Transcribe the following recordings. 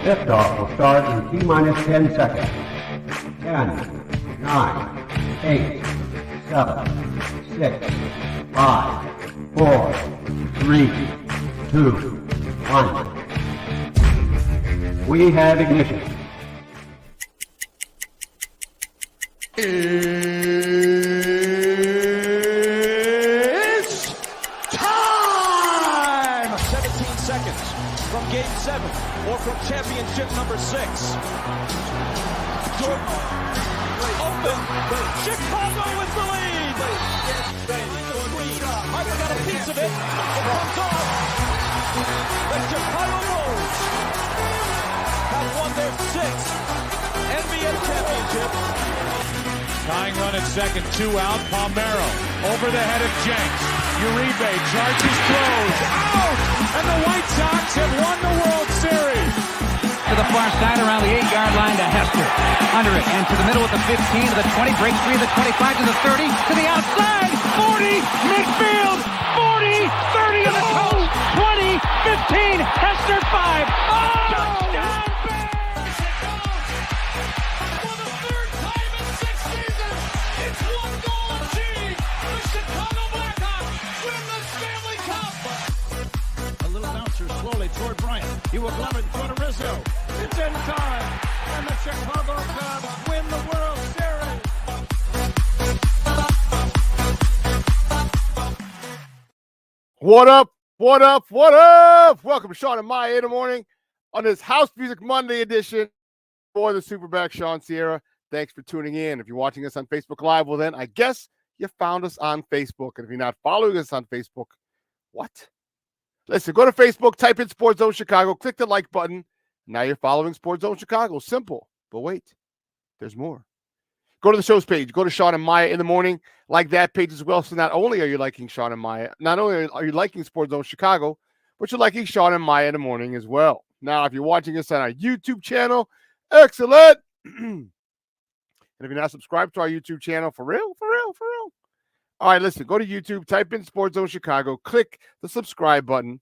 Liftoff will start in T-minus 10 seconds. 10, 9, 8, 7, 6, 5, 4, 3, 2, 1. We have ignition. It's time! 17 seconds from Game 7 or from championship number 6. Jordan, open, Chicago with the lead! Harper got a piece of it, it comes off. The Chicago Bulls have won their 6th NBA championship. Tying run at second, 2 out. Palmero over the head of Jenks. Uribe charges, throws, out! And the White Sox have won the World Series. To the far side around the 8-yard line to Hester. Under it and to the middle with the 15 to the 20, breaks free to the 25 to the 30, to the outside, 40, midfield, 40, 30 to the coast, 20, 15, Hester 5. Oh! Touchdown! Slowly toward Bryant. He will glove it in front of Rizzo. It's in time. And the Chicago Cubs win the World Series. What up? What up? What up? Welcome to Shawn and Maya in the morning on this House Music Monday edition for the SuperBack Shawn Sierra. Thanks for tuning in. If you're watching us on Facebook Live, well then I guess you found us on Facebook. And if you're not following us on Facebook, what? Listen, go to Facebook, type in Sports Zone Chicago, click the like button. Now you're following Sports Zone Chicago. Simple. But wait, there's more. Go to the show's page. Go to Shawn and Maya in the morning. Like that page as well. So not only are you liking Shawn and Maya, not only are you liking Sports Zone Chicago, but you're liking Shawn and Maya in the morning as well. Now, if you're watching us on our YouTube channel, excellent. And if you're not subscribed to our YouTube channel, for real. All right, listen, go to YouTube, type in Sports Zone Chicago, click the subscribe button,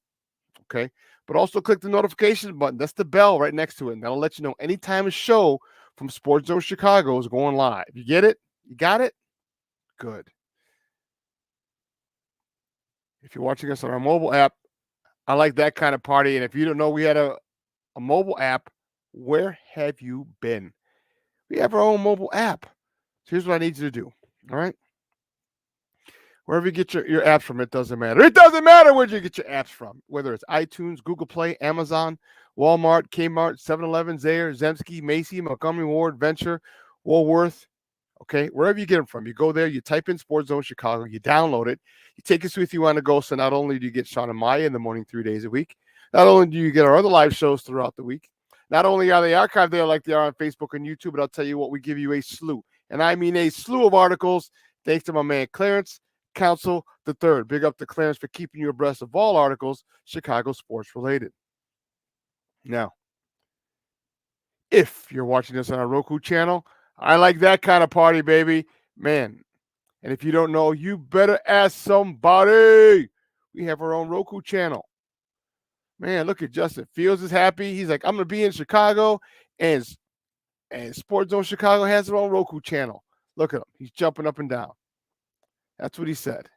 okay? But also click the notification button. That's the bell right next to it. And that'll let you know anytime a show from Sports Zone Chicago is going live. You get it? You got it? Good. If you're watching us on our mobile app, I like that kind of party. And if you don't know we had a mobile app, where have you been? We have our own mobile app. So here's what I need you to do, all right? Wherever you get your apps from, it doesn't matter. It doesn't matter where you get your apps from, whether it's iTunes, Google Play, Amazon, Walmart, Kmart, 7-Eleven, Zayre, Zemsky, Macy, Montgomery Ward, Venture, Woolworth, okay? Wherever you get them from, you go there, you type in Sports Zone Chicago, you download it, you take us with you on the go, so not only do you get Shawn and Maya in the morning 3 days a week, not only do you get our other live shows throughout the week, not only are they archived there like they are on Facebook and YouTube, but I'll tell you what, we give you a slew, and I mean a slew of articles, thanks to my man Clarence Council the Third. Big up to Clarence for keeping you abreast of all articles Chicago sports related. Now, if you're watching this on our Roku channel, I like that kind of party, baby. Man. And if you don't know, you better ask somebody. We have our own Roku channel. Man, look at Justin Fields is happy. He's like, I'm going to be in Chicago, and Sports Zone Chicago has their own Roku channel. Look at him. He's jumping up and down. That's what he said.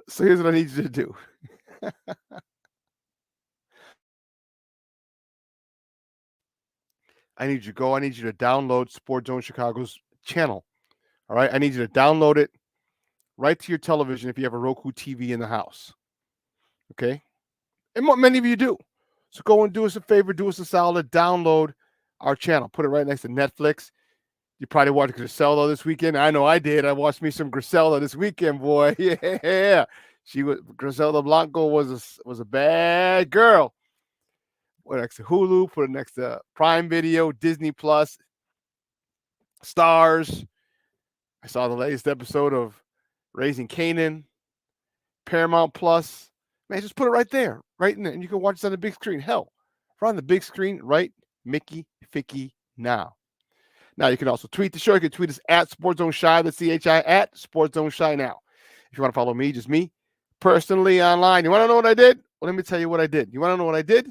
So here's what I need you to do. I need you to download Sports Zone Chicago's channel. All right. I need you to download it right to your television if you have a Roku TV in the house. Okay. And many of you do. So go and do us a favor, do us a solid, download our channel. Put it right next to Netflix. You probably watched Griselda this weekend. I know I did. I watched me some Griselda this weekend, boy. Yeah. Griselda Blanco was a bad girl. Put it next to Hulu, put it next to Prime Video, Disney Plus, Stars. I saw the latest episode of Raising Kanan, Paramount Plus. Man, just put it right there, right in there, and you can watch it on the big screen. Hell, we're on the big screen, right? Mickey Ficky now. Now, you can also tweet the show. You can tweet us at SportsZoneShy, that's CHI, at SportsZoneShy now. If you want to follow me, just me, personally online. You want to know what I did? Well, let me tell you what I did. You want to know what I did?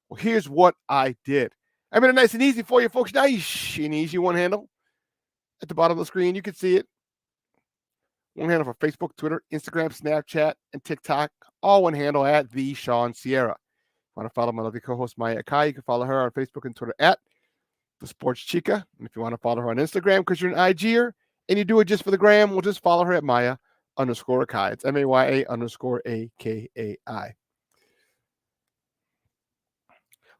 Well, here's what I did. I made it nice and easy for you folks. Nice and easy one handle. At the bottom of the screen, you can see it. One handle for Facebook, Twitter, Instagram, Snapchat, and TikTok. All one handle at the Shawn Sierra. If you want to follow my lovely co-host Maya Akai, you can follow her on Facebook and Twitter at The Sports Chica. And if you want to follow her on Instagram because you're an IGer and you do it just for the gram, we'll just follow her at Maya_Akai. It's MAYA_AKAI.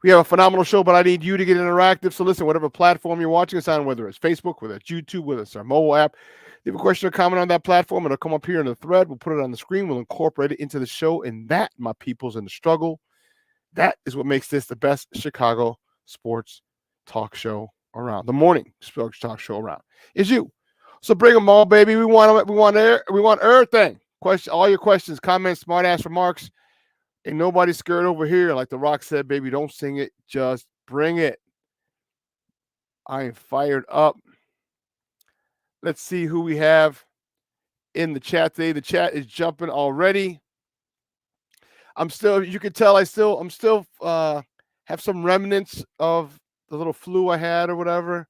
We have a phenomenal show, but I need you to get interactive. So listen, whatever platform you're watching us on, whether it's Facebook, whether it's YouTube, whether it's our mobile app, if you have a question or comment on that platform, it'll come up here in the thread. We'll put it on the screen. We'll incorporate it into the show. And that, my people's in the struggle, that is what makes this the best Chicago sports talk show around. The morning sports talk show around is you. So bring them all, baby. We want everything. All your questions, comments, smart ass remarks. Ain't nobody scared over here. Like The Rock said, baby, don't sing it. Just bring it. I am fired up. Let's see who we have in the chat today. The chat is jumping already. You can tell I'm still have some remnants of the little flu I had or whatever.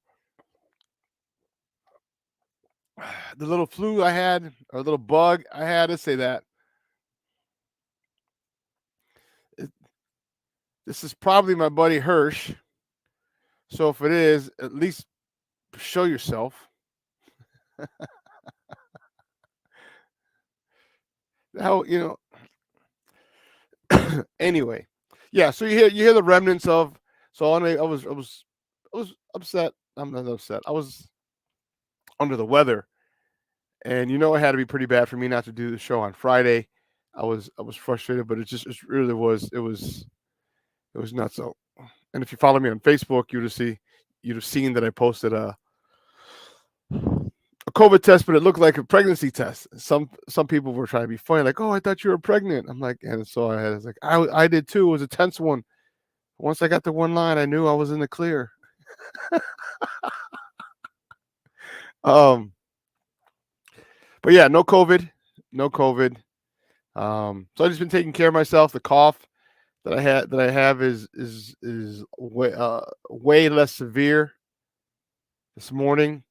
The little flu I had, or a little bug I had, let's say that. This is probably my buddy Hirsch. So if it is, at least show yourself. How, anyway. Yeah, so you hear the remnants of, so I was upset. I'm not upset. I was under the weather. And it had to be pretty bad for me not to do the show on Friday. I was frustrated, but it really was nuts. So, and if you follow me on Facebook, you'd have seen that I posted a COVID test, but it looked like a pregnancy test. Some people were trying to be funny, like, "Oh, I thought you were pregnant." I'm like, and so I was like, I did too. It was a tense one. Once I got the one line, I knew I was in the clear. But yeah, no COVID. So I've just been taking care of myself. The cough that I have is way less severe. This morning,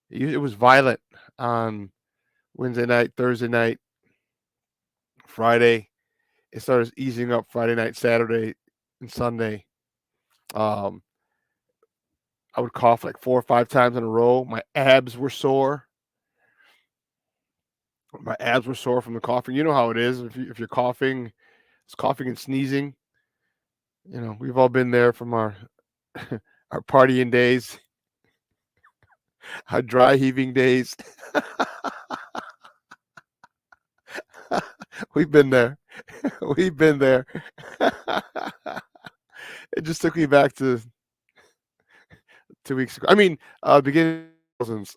it was violent on Wednesday night, Thursday night, Friday. It started easing up Friday night, Saturday, and Sunday. I would cough like 4 or 5 times in a row. My abs were sore. My abs were sore from the coughing. You know how it is if you're coughing. It's coughing and sneezing. We've all been there from our our partying days, our dry heaving days. We've been there. We've been there. It just took me back to 2 weeks ago. I mean, beginning of the 2000s.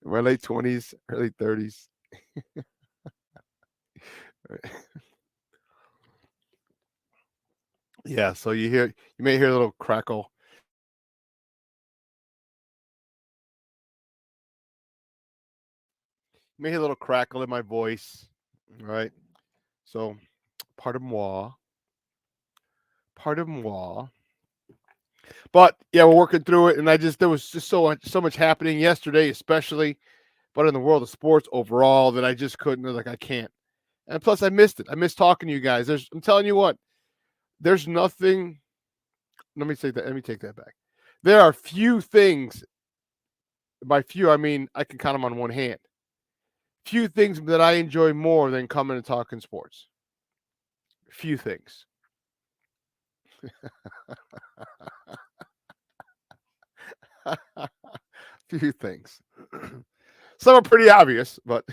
My late 20s, early 30s. Yeah, so you may hear a little crackle. You may hear a little crackle in my voice. All right. So, pardon moi. But yeah, we're working through it, and there was just so much happening yesterday, especially, but in the world of sports overall, that I just couldn't. Like, I can't. And plus, I missed it. I missed talking to you guys. I'm telling you what. There's nothing. Let me take that back. There are few things. By few, I mean I can count them on one hand. Few things that I enjoy more than coming and talking sports. Few things. Few things. Some are pretty obvious, but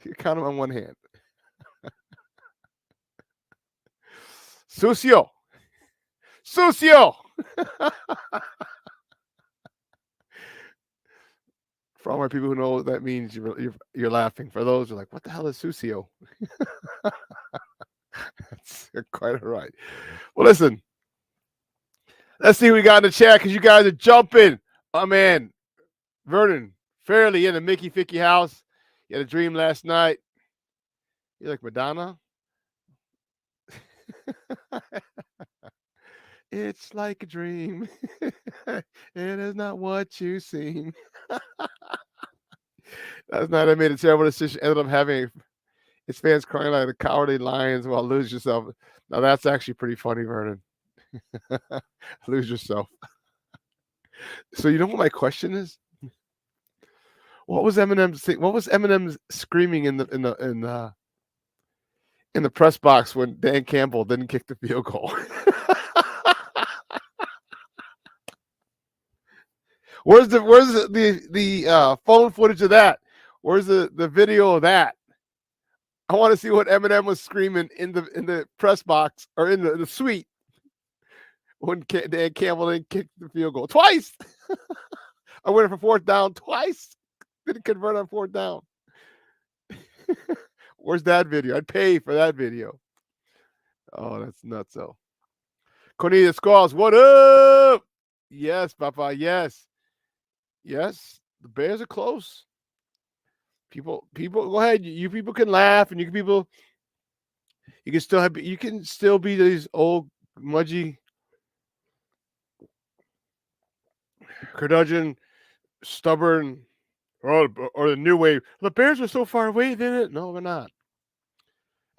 you count them on one hand. Sucio. For all my people who know what that means, you're laughing. For those who are like, what the hell is Sucio? That's quite all right. Well, listen. Let's see who we got in the chat because you guys are jumping. Oh, man. Vernon, Fairly in the Mickey Ficky house. You had a dream last night. You like Madonna? It's like a dream. It is not what you seem. Last night I made a terrible decision. Ended up having his fans crying like the cowardly lions while lose yourself. Now that's actually pretty funny, Vernon. Lose yourself. So you know what my question is? What was Eminem screaming in the press box when Dan Campbell didn't kick the field goal? Where's the phone footage of that? Where's the video of that? I want to see what Eminem was screaming in the press box or in the suite when Dan Campbell didn't kick the field goal twice. I went for fourth down twice. Didn't convert on fourth down. Where's that video? I'd pay for that video. Oh, that's nuts. So, Cornelius Squalls, what up? Yes, Papa. Yes. Yes. The Bears are close. People, go ahead. You people can laugh, and you can still be these old mudgy curmudgeon, stubborn, or the new wave. The Bears are so far away, didn't it? No, they're not.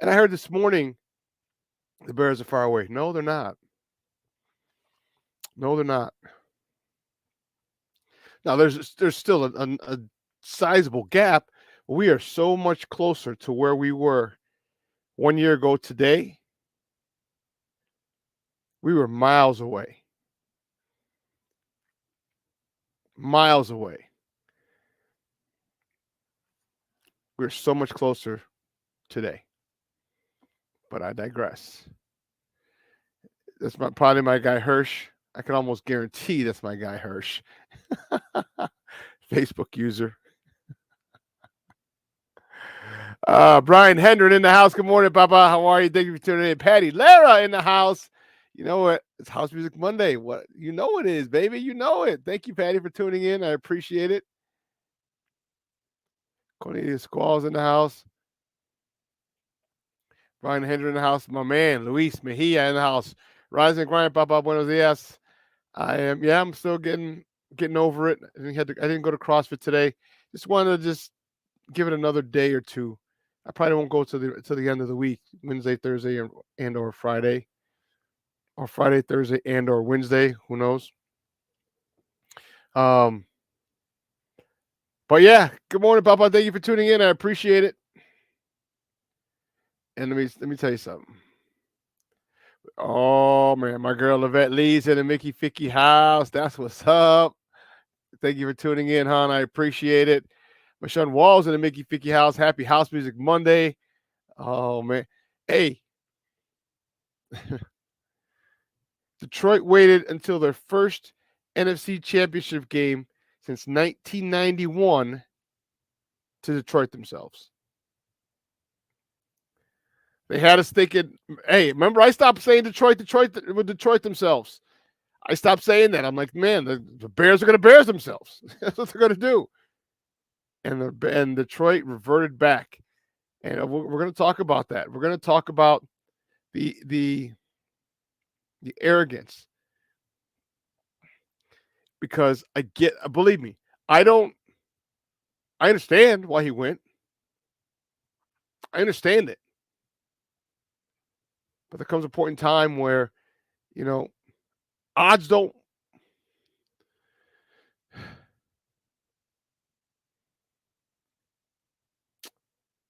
And I heard this morning the Bears are far away. No, they're not. No, they're not. Now there's still a sizable gap. We are so much closer to where we were 1 year ago today. We were miles away. Miles away. We're so much closer today. But I digress. That's probably my guy Hirsch. I can almost guarantee that's my guy Hirsch. Facebook user. Brian Hendren in the house. Good morning, Papa. How are you? Thank you for tuning in. Patty Lara in the house. You know what? It's House Music Monday. What you know it is, baby. You know it. Thank you, Patty, for tuning in. I appreciate it. Cornelius Squalls in the house. Brian Hendren in the house. My man, Luis Mejia in the house. Rise and grind, Papa. Buenos dias. I'm still getting over it. I didn't go to CrossFit today. Just wanted to give it another day or two. I probably won't go to the end of the week, Wednesday, Thursday, and or Friday, or Friday, Thursday, and or Wednesday. Who knows? But yeah, good morning, Papa. Thank you for tuning in. I appreciate it. And let me tell you something. Oh man, my girl Lavette Lee's in the Mickey Ficky house. That's what's up. Thank you for tuning in, hon. I appreciate it. My son Wall's in the Mickey Ficky house. Happy House Music Monday. Oh, man. Hey. Detroit waited until their first NFC Championship game since 1991 to Detroit themselves. They had us thinking, hey, remember I stopped saying Detroit themselves. I stopped saying that. I'm like, man, the Bears are going to Bears themselves. That's what they're going to do. And Detroit reverted back, and we're going to talk about that. We're going to talk about the arrogance, because believe me, I understand why he went. I understand it, but there comes a point in time where, odds don't.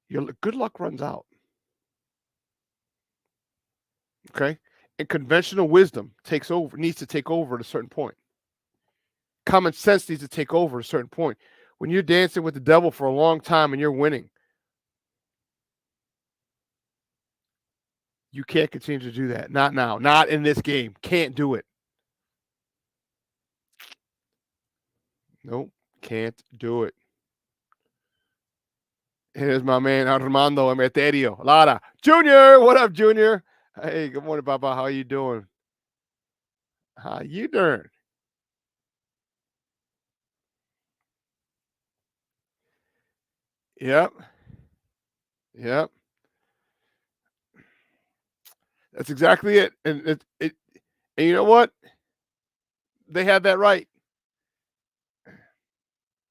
Your good luck runs out. Okay? And conventional wisdom needs to take over at a certain point. Common sense needs to take over at a certain point. When you're dancing with the devil for a long time and you're winning, you can't continue to do that. Not now. Not in this game. Can't do it. Nope. Can't do it. Here's my man Armando Emeterio. Lara. Junior. What up, Junior? Hey, good morning, Papa. How you doing? How you doing? Yep. That's exactly it. And and you know what? They had that right.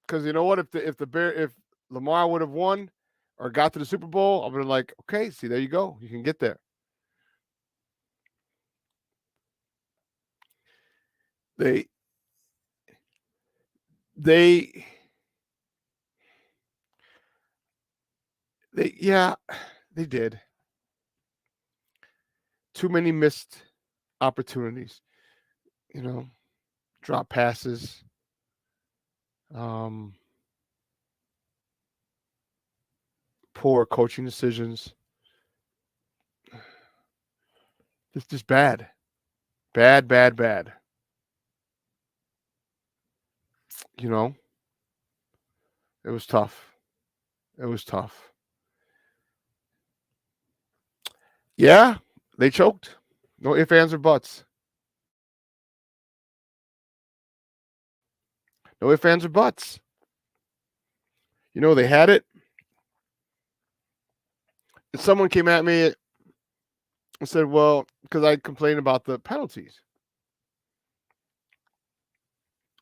Because you know what? If Lamar would have won or got to the Super Bowl, I would have like, okay, see, there you go. You can get there. They yeah, they did. Too many missed opportunities. Drop passes. Poor coaching decisions. It's just bad. Bad. It was tough. Yeah, they choked. No ifs, ands, or buts. No ifs, ands, or buts. They had it. And someone came at me and said, well, because I complained about the penalties.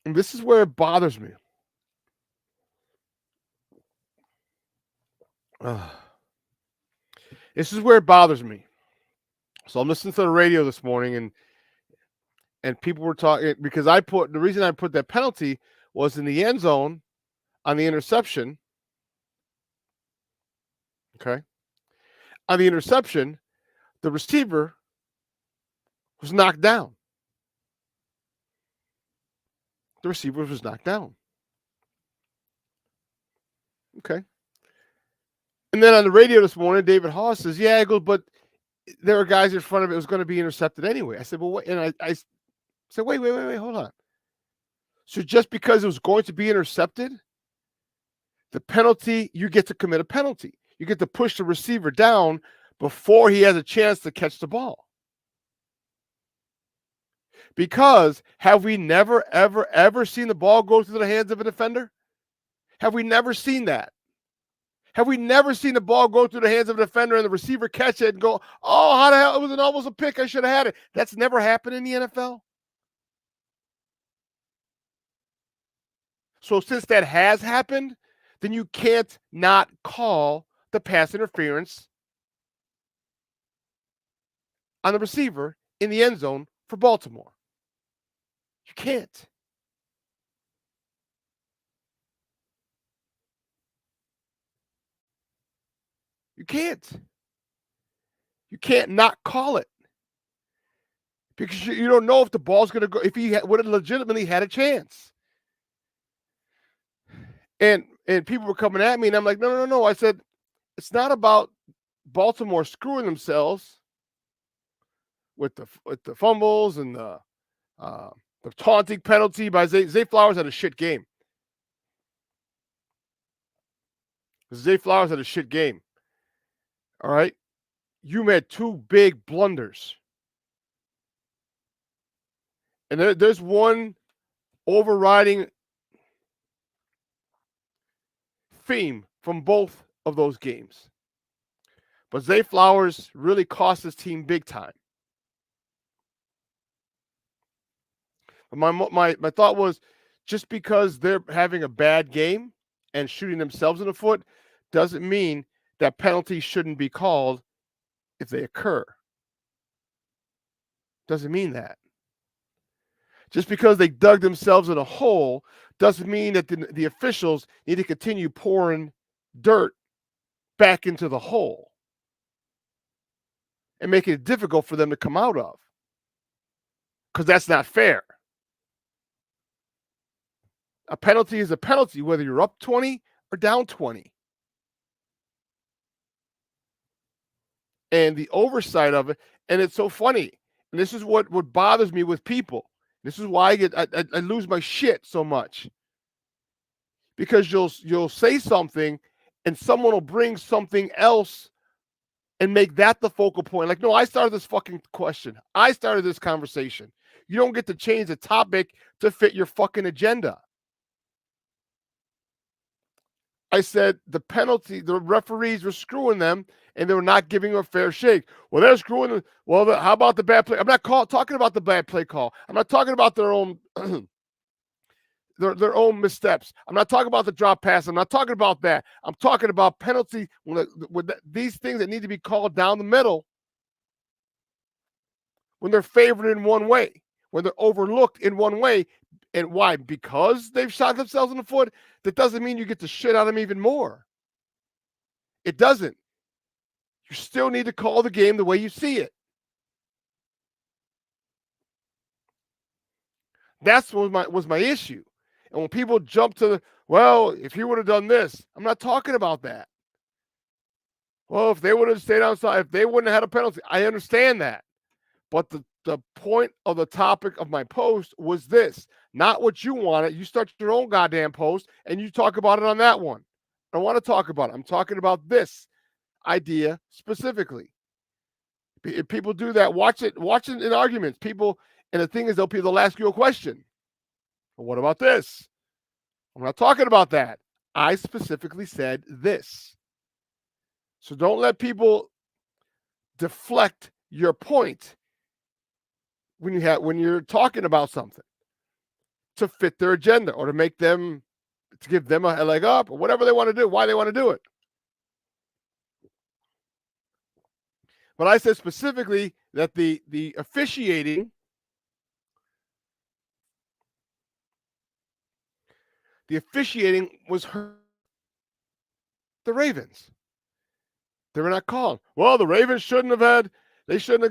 And this is where it bothers me. This is where it bothers me. So I'm listening to the radio this morning, and people were talking because the reason I put that penalty was in the end zone on the interception. Okay. On the interception, the receiver was knocked down. Okay. And then on the radio this morning, David Hawes says, yeah, but there were guys in front of it. It was going to be intercepted anyway. I said, well, wait. And I said, wait, hold on. So just because it was going to be intercepted, the penalty, you get to commit a penalty. You get to push the receiver down before he has a chance to catch the ball. Because have we never, ever seen the ball go through the hands of a defender? Have we never seen that? Have we never seen the ball go through the hands of a defender and the receiver catch it and go, oh, how the hell? It was almost a pick. I should have had it. That's never happened in the NFL. So since that has happened, then you can't not call the pass interference on the receiver in the end zone for Baltimore. You can't. You can't not call it. Because you don't know if the ball's going to go, if he would have legitimately had a chance. And people were coming at me, and I'm like, no. I said, it's not about Baltimore screwing themselves with the fumbles and the taunting penalty by Zay Flowers had a shit game. Zay Flowers had a shit game. All right? You made two big blunders. And there's one overriding theme from both of those games. But Zay Flowers really cost his team big time. My thought was, just because they're having a bad game and shooting themselves in the foot doesn't mean that penalties shouldn't be called if they occur. Doesn't mean that. Just because they dug themselves in a hole doesn't mean that the officials need to continue pouring dirt back into the hole and making it difficult for them to come out of. Because that's not fair. A penalty is a penalty, whether you're up 20 or down 20. And the oversight of it, and it's so funny. And this is what bothers me with people. This is why I lose my shit so much. Because you'll say something and someone will bring something else and make that the focal point. Like, no, I started this fucking question. I started this conversation. You don't get to change the topic to fit your fucking agenda. I said the referees were screwing them, and they were not giving them a fair shake. Well, they're screwing them. Well, how about the bad play? I'm not talking about the bad play call. I'm not talking about their own their own missteps. I'm not talking about the drop pass. I'm not talking about that. I'm talking about penalty with these things that need to be called down the middle when they're favored in one way, when they're overlooked in one way. And why? Because they've shot themselves in the foot. That doesn't mean you get to shit on them even more. It doesn't. You still need to call the game the way you see it. That's what was my issue. And when people jump to well, if he would have done this, I'm not talking about that. Well, if they would have stayed outside, if they wouldn't have had a penalty, I understand that. But the point of the topic of my post was this, not what you wanted. You start your own goddamn post and you talk about it on that one. I don't want to talk about it. I'm talking about this idea specifically. If people do that, watch it in arguments. And the thing is, they'll ask you a question. Well, what about this? I'm not talking about that. I specifically said this. So don't let people deflect your point when you're talking about something to fit their agenda or to give them a leg up or whatever they want to do, why they want to do it. But I said specifically that the officiating was hurt the Ravens. They were not called. Well, the Ravens shouldn't have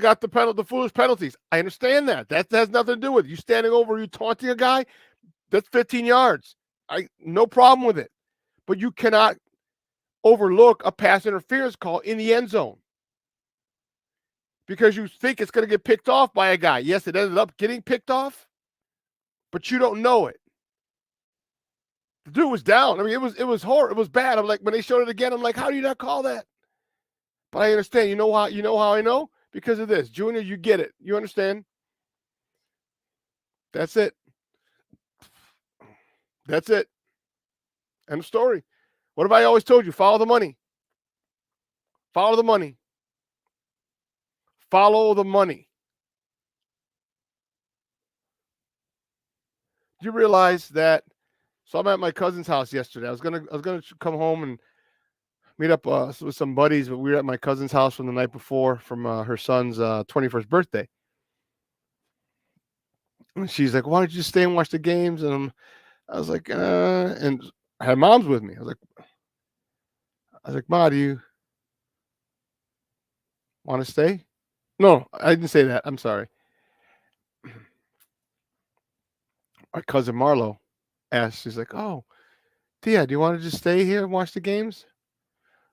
got the foolish penalties. I understand that. That has nothing to do with it. You standing over, you taunting a guy, that's 15 yards. No problem with it. But you cannot overlook a pass interference call in the end zone because you think it's going to get picked off by a guy. Yes, it ended up getting picked off, but you don't know it. The dude was down. I mean, it was horrible. It was bad. I'm like, when they showed it again, I'm like, how do you not call that? But I understand. You know how I know? Because of this. Junior, you get it. You understand? That's it. That's it. End of story. What have I always told you? Follow the money. Follow the money. Follow the money. Do you realize that? So I'm at my cousin's house yesterday. I was gonna come home and meet up with some buddies, but we were at my cousin's house from the night before from her son's 21st birthday. And she's like, "Why don't you just stay and watch the games?" And I was like, and I had Mom's with me. I was like, "Ma, do you want to stay?" No, I didn't say that. I'm sorry. My cousin Marlo asked, she's like, "Oh, Tia, do you want to just stay here and watch the games?"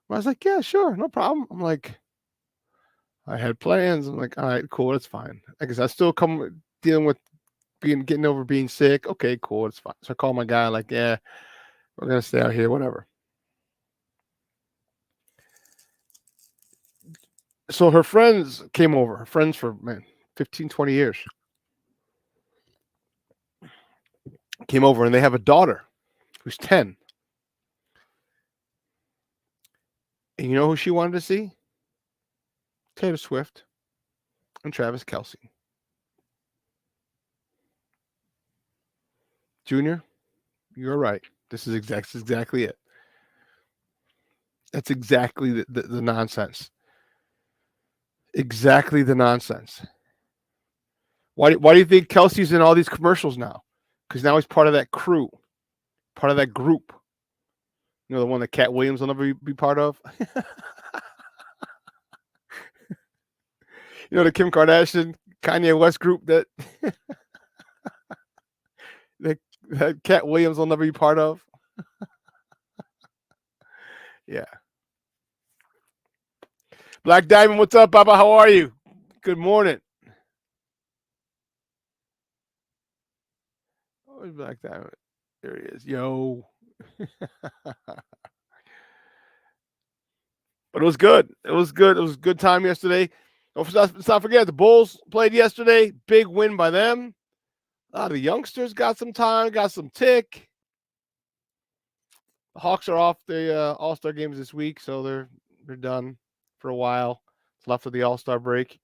I was like, "Yeah, sure, no problem." I'm like, I had plans. I'm like, "All right, cool, that's fine." I guess I still come dealing with getting over being sick. Okay, cool, it's fine. So I call my guy, like, "Yeah, we're gonna stay out here, whatever." So her friends came over. Her friends for 15, 20 years came over, and they have a daughter who's 10. And you know who she wanted to see? Taylor Swift and Travis Kelce. Junior, you're right. This is exactly it. That's exactly the nonsense. Exactly the nonsense. Why do you think Kelce's in all these commercials now? Because now he's part of that crew, part of that group. You know, the one that Cat Williams will never be part of. You know, the Kim Kardashian, Kanye West group that that Cat Williams will never be part of. Yeah. Black Diamond, what's up, Papa? How are you? Good morning. Where's Black Diamond? There he is. Yo. But it was good. It was good. It was a good time yesterday. Let's not forget, the Bulls played yesterday. Big win by them. A lot of the youngsters got some time, got some tick. The Hawks are off the All-Star games this week, so they're done for a while. It's left of the All-Star break.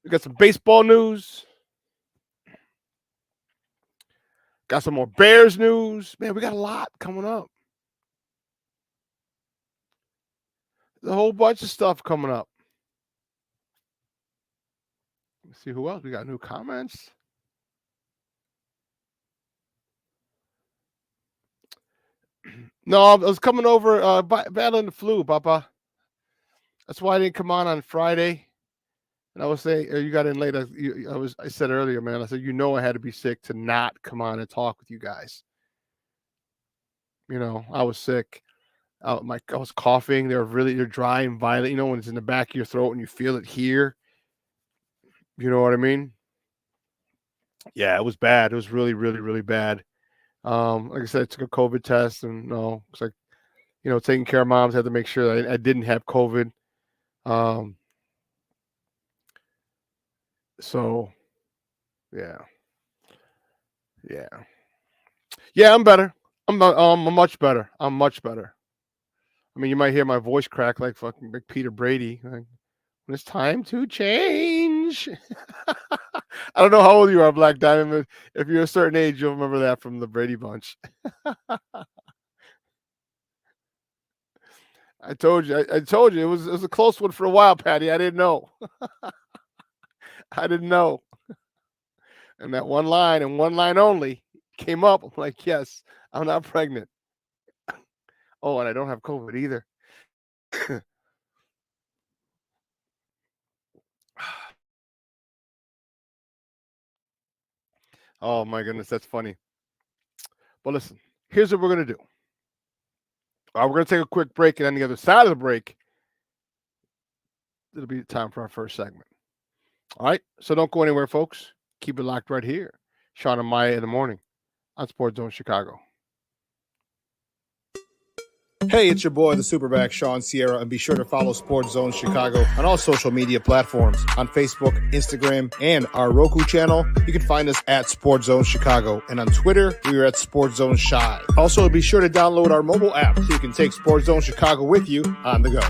We got some baseball news. Got some more Bears news. Man, we got a lot coming up. There's a whole bunch of stuff coming up. Let's see who else. We got new comments. No, I was coming over battling the flu, Papa. That's why I didn't come on Friday. And I was saying, you got in late. I said earlier, man. I said, I had to be sick to not come on and talk with you guys. I was sick. I was coughing. They're dry and violent. When it's in the back of your throat and you feel it here. You know what I mean? Yeah, it was bad. It was really, really, really bad. Like I said, I took a COVID test, and it's like, taking care of moms, had to make sure that I didn't have COVID. So, yeah, I'm better. I'm much better. I'm much better. I mean, you might hear my voice crack like fucking Big Peter Brady. Like, when it's time to change. I don't know how old you are, Black Diamond. If you're a certain age, you'll remember that from the Brady Bunch. I told you. I told you it was a close one for a while, Patty. I didn't know. I didn't know. And that one line and one line only came up. I'm like, yes, I'm not pregnant. Oh, and I don't have COVID either. Oh, my goodness, that's funny. But listen, here's what we're going to do. We're going to take a quick break, and on the other side of the break, it'll be time for our first segment. All right, so don't go anywhere, folks. Keep it locked right here. Shawn and Maya in the morning on Sports Zone Chicago. Hey, it's your boy, the Superback, Shawn Sierra, and be sure to follow Sports Zone Chicago on all social media platforms, on Facebook, Instagram, and our Roku channel. You can find us at Sports Zone Chicago, and on Twitter, we are at Sports Zone Shy. Also, be sure to download our mobile app so you can take Sports Zone Chicago with you on the go.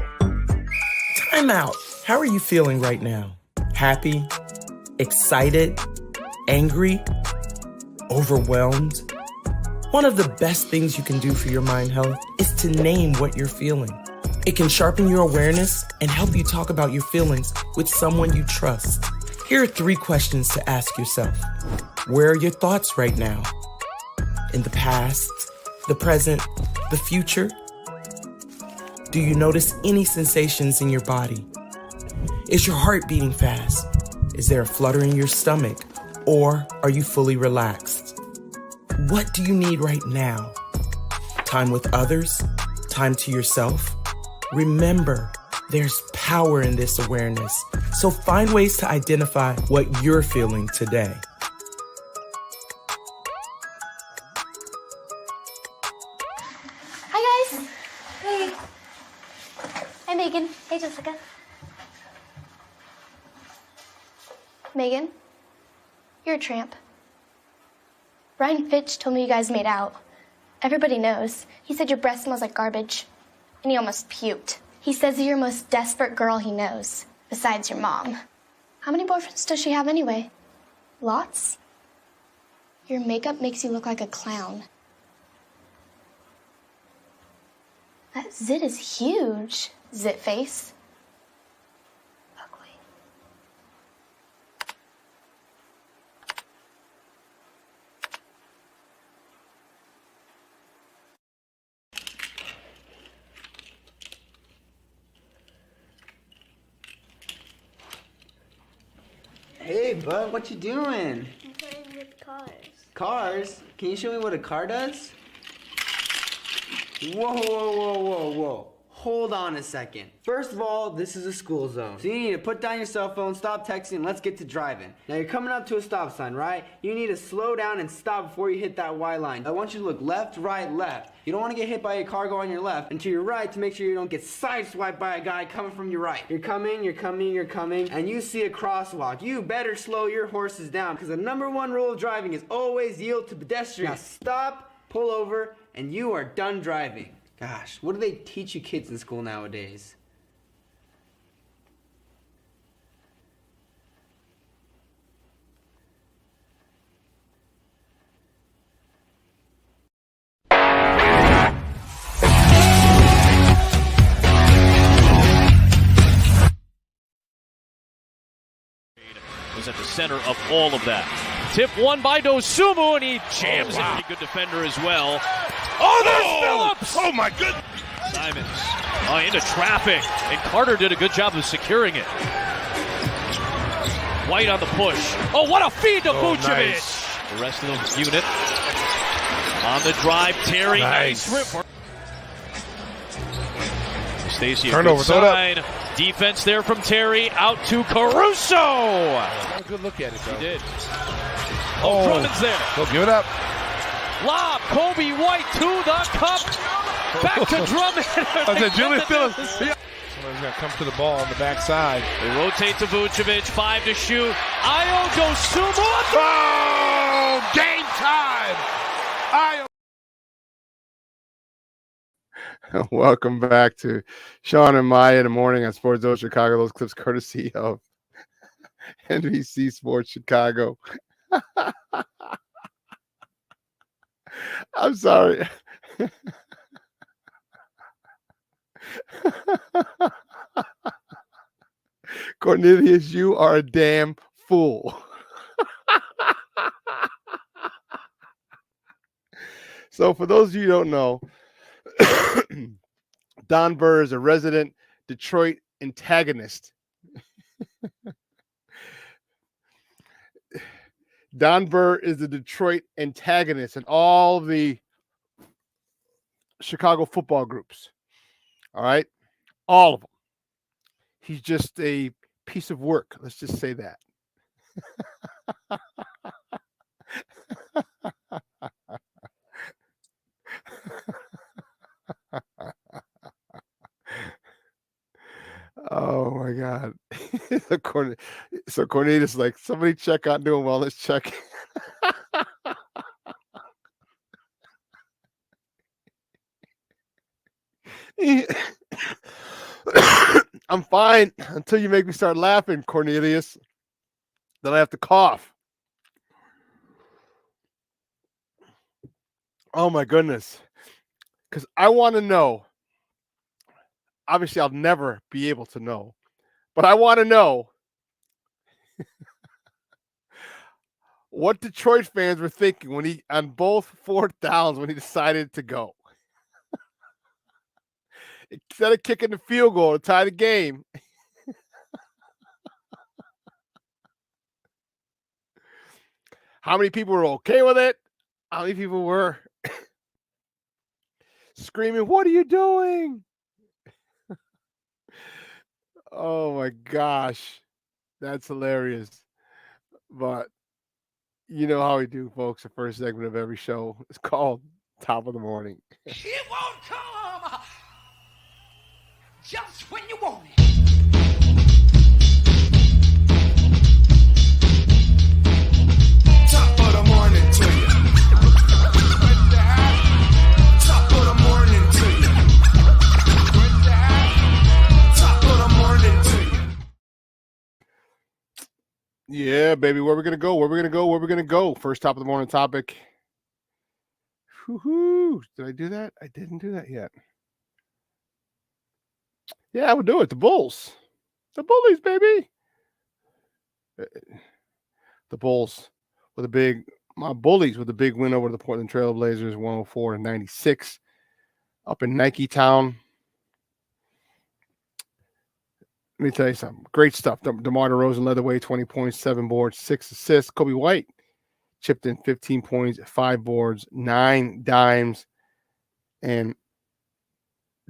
Time out. How are you feeling right now? Happy? Excited? Angry? Overwhelmed? One of the best things you can do for your mind health is to name what you're feeling. It can sharpen your awareness and help you talk about your feelings with someone you trust. Here are 3 questions to ask yourself. Where are your thoughts right now? In the past, the present, the future? Do you notice any sensations in your body? Is your heart beating fast? Is there a flutter in your stomach? Or are you fully relaxed? What do you need right now? Time with others? Time to yourself? Remember, there's power in this awareness. So find ways to identify what you're feeling today. Hi, guys. Hey. Hi, Megan. Hey, Jessica. Megan, you're a tramp. Brian Fitch told me you guys made out. Everybody knows. He said your breath smells like garbage. And he almost puked. He says you're the most desperate girl he knows, besides your mom. How many boyfriends does she have anyway? Lots? Your makeup makes you look like a clown. That zit is huge, zit face. Ugly. Hey, bud, what you doing? I'm playing with cars. Cars? Can you show me what a car does? Whoa, whoa, whoa, whoa, whoa. Hold on a second. First of all, this is a school zone. So you need to put down your cell phone, stop texting, and let's get to driving. Now you're coming up to a stop sign, right? You need to slow down and stop before you hit that Y line. I want you to look left, right, left. You don't want to get hit by a car going on your left, and to your right to make sure you don't get sideswiped by a guy coming from your right. You're coming, and you see a crosswalk. You better slow your horses down, because the #1 rule of driving is always yield to pedestrians. Now stop pull over, and you are done driving. Gosh, what do they teach you kids in school nowadays? Was at the center of all of that. Tip won by Dosumu, and he jams it. Good defender as well. Oh, there's Phillips! Oh, my goodness. Simons into traffic, and Carter did a good job of securing it. White on the push. Oh, what a feed to Vucevic! Nice. The rest of the unit on the drive. Terry, nice rip. Stacy, Turnover, throw it up. Defense there from Terry, out to Caruso. Got a good look at it, though. He did. Oh, Drummond's there. Go give it up. Lob, Kobe White to the cup. Back to Drummond. I said Julius Phillips. Somebody's going to come to the ball on the backside. They rotate to Vucevic, 5 to shoot. Ayo Dosumu. Oh, game time. Welcome back to Shawn and Maya in the morning on Sports Zone Chicago. Those clips courtesy of NBC Sports Chicago. I'm sorry. Cornelius, you are a damn fool. So for those of you who don't know, Don Burr is a resident Detroit antagonist. Don Burr is the Detroit antagonist in all of the Chicago football groups. All right? All of them. He's just a piece of work. Let's just say that. Oh my God. So Cornelius is like, somebody check out doing wellness check. I'm fine until you make me start laughing, Cornelius. Then I have to cough. Oh my goodness. Because I want to know. Obviously, I'll never be able to know, but I want to know what Detroit fans were thinking when he, on both fourth downs, when he decided to go. Instead of kicking the field goal to tie the game, how many people were okay with it? How many people were screaming, "What are you doing?" Oh my gosh, that's hilarious. But you know how we do, folks. The first segment of every show is called Top of the Morning. It won't come just when you want it. Top of the morning to you. Top of the morning to you. Top of the morning to you. Yeah, baby. Where we gonna go? Where we gonna go? Where we gonna go? First top of the morning topic. Woo-hoo. Did I do that? I didn't do that yet. Yeah, I would do it. The Bulls. The Bullies, baby. The Bulls with a big, my Bullies with a big win over the Portland Trail Blazers, 104-96 up in Nike Town. Let me tell you something. Great stuff. DeMar DeRozan led the way, 20 points, 7 boards, 6 assists. Kobe White chipped in 15 points, 5 boards, 9 dimes. And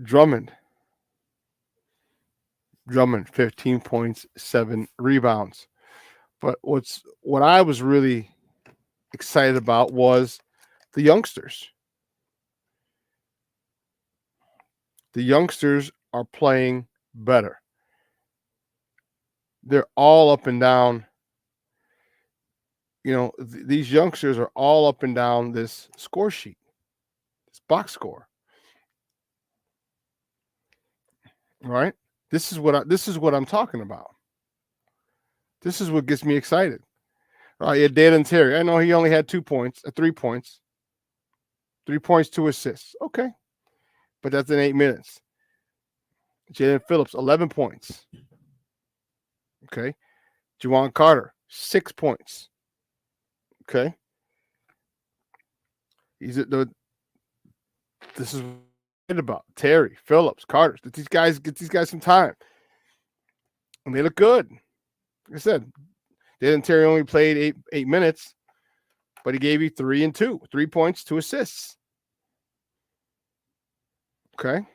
Drummond, 15 points, 7 rebounds. But what I was really excited about was the youngsters. The youngsters are playing better. They're all up and down. You know, these youngsters are all up and down this score sheet. It's box score. All right? This is what I'm talking about. This is what gets me excited. All right, yeah, Dan Terry. I know he only had 3 points. 3 points, 2 assists. Okay. But that's in 8 minutes. Jalen Phillips, 11 points. Okay. Juwan Carter, 6 points. Okay. This is what I'm about. Terry, Phillips, Carter. Get these guys some time. And they look good. Like I said, Jalen Terry only played 8 minutes, but he gave you 3 and 2. 3 points, 2 assists. Okay.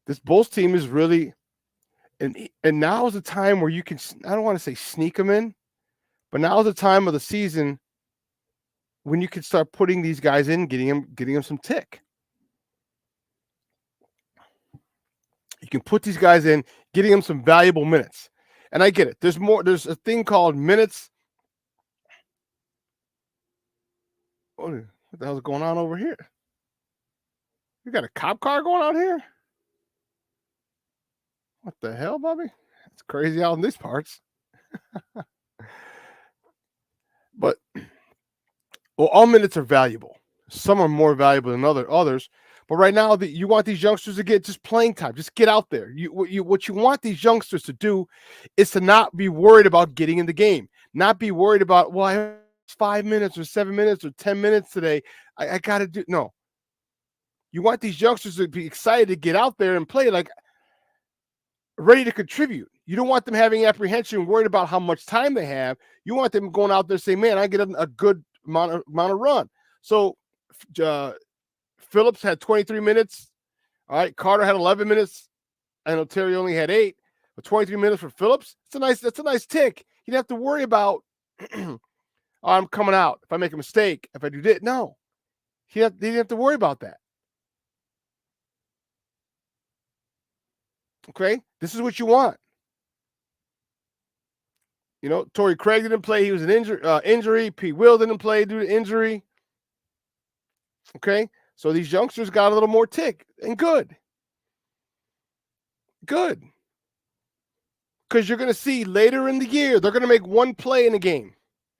This Bulls team is really, and now is the time where you can, I don't want to say sneak them in, but now is the time of the season when you can start putting these guys in, getting them some tick. You can put these guys in, getting them some valuable minutes. And I get it. There's a thing called minutes. What the hell's going on over here? You got a cop car going out here? What the hell, Bobby? It's crazy out in these parts. But, well, all minutes are valuable. Some are more valuable than others. But right now, you want these youngsters to get just playing time. Just get out there. What you want these youngsters to do is to not be worried about getting in the game. Not be worried about, well, I have 5 minutes or 7 minutes or 10 minutes today. I got to do. No. You want these youngsters to be excited to get out there and play, like ready to contribute. You don't want them having apprehension, worried about how much time they have. You want them going out there saying, man, I get a good amount of run. So Phillips had 23 minutes. All right. Carter had 11 minutes. I know Terry only had 8. But 23 minutes for Phillips. That's a nice tick. You don't have to worry about, oh, I'm coming out. If I make a mistake, if I do this. No. He didn't have to worry about that. Okay? This is what you want. You know, Torrey Craig didn't play. He was an injury. Pete Will didn't play due to injury. Okay? So these youngsters got a little more tick, and good. Good. Because you're going to see later in the year, they're going to make one play in a game.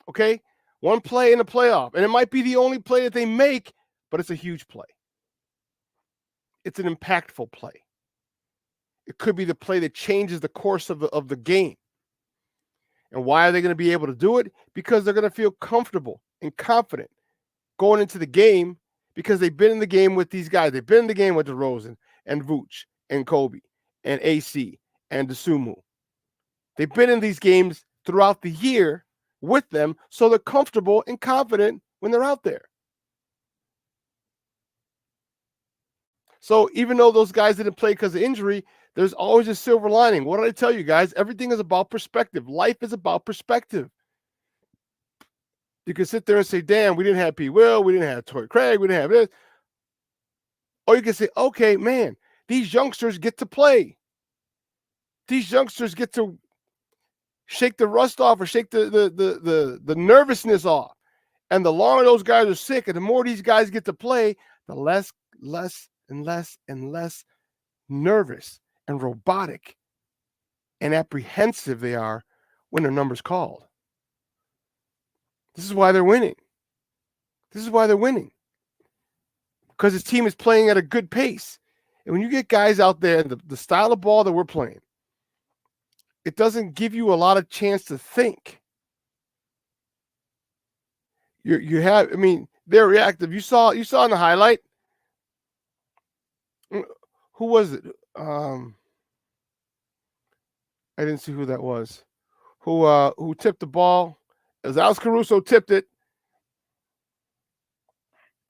Okay? One play in a playoff. And it might be the only play that they make, but it's a huge play. It's an impactful play. It could be the play that changes the course of the game. And why are they going to be able to do it? Because they're going to feel comfortable and confident going into the game, because they've been in the game with these guys. They've been in the game with DeRozan and Vooch and Kobe and AC and DeSumo. They've been in these games throughout the year with them, so they're comfortable and confident when they're out there. So even though those guys didn't play because of injury, there's always a silver lining. What did I tell you guys? Everything is about perspective. Life is about perspective. You can sit there and say, damn, we didn't have P. Will, we didn't have Torrey Craig, we didn't have this. Or you can say, okay, man, these youngsters get to play. These youngsters get to shake the rust off or shake the nervousness off. And the longer those guys are sick and the more these guys get to play, the less nervous and robotic and apprehensive they are when their number's called. This is why they're winning. This is why they're winning. Because his team is playing at a good pace. And when you get guys out there, the style of ball that we're playing, it doesn't give you a lot of chance to think. They're reactive. You saw in the highlight. Who was it? I didn't see who that was. Who tipped the ball? It was Alex Caruso tipped it.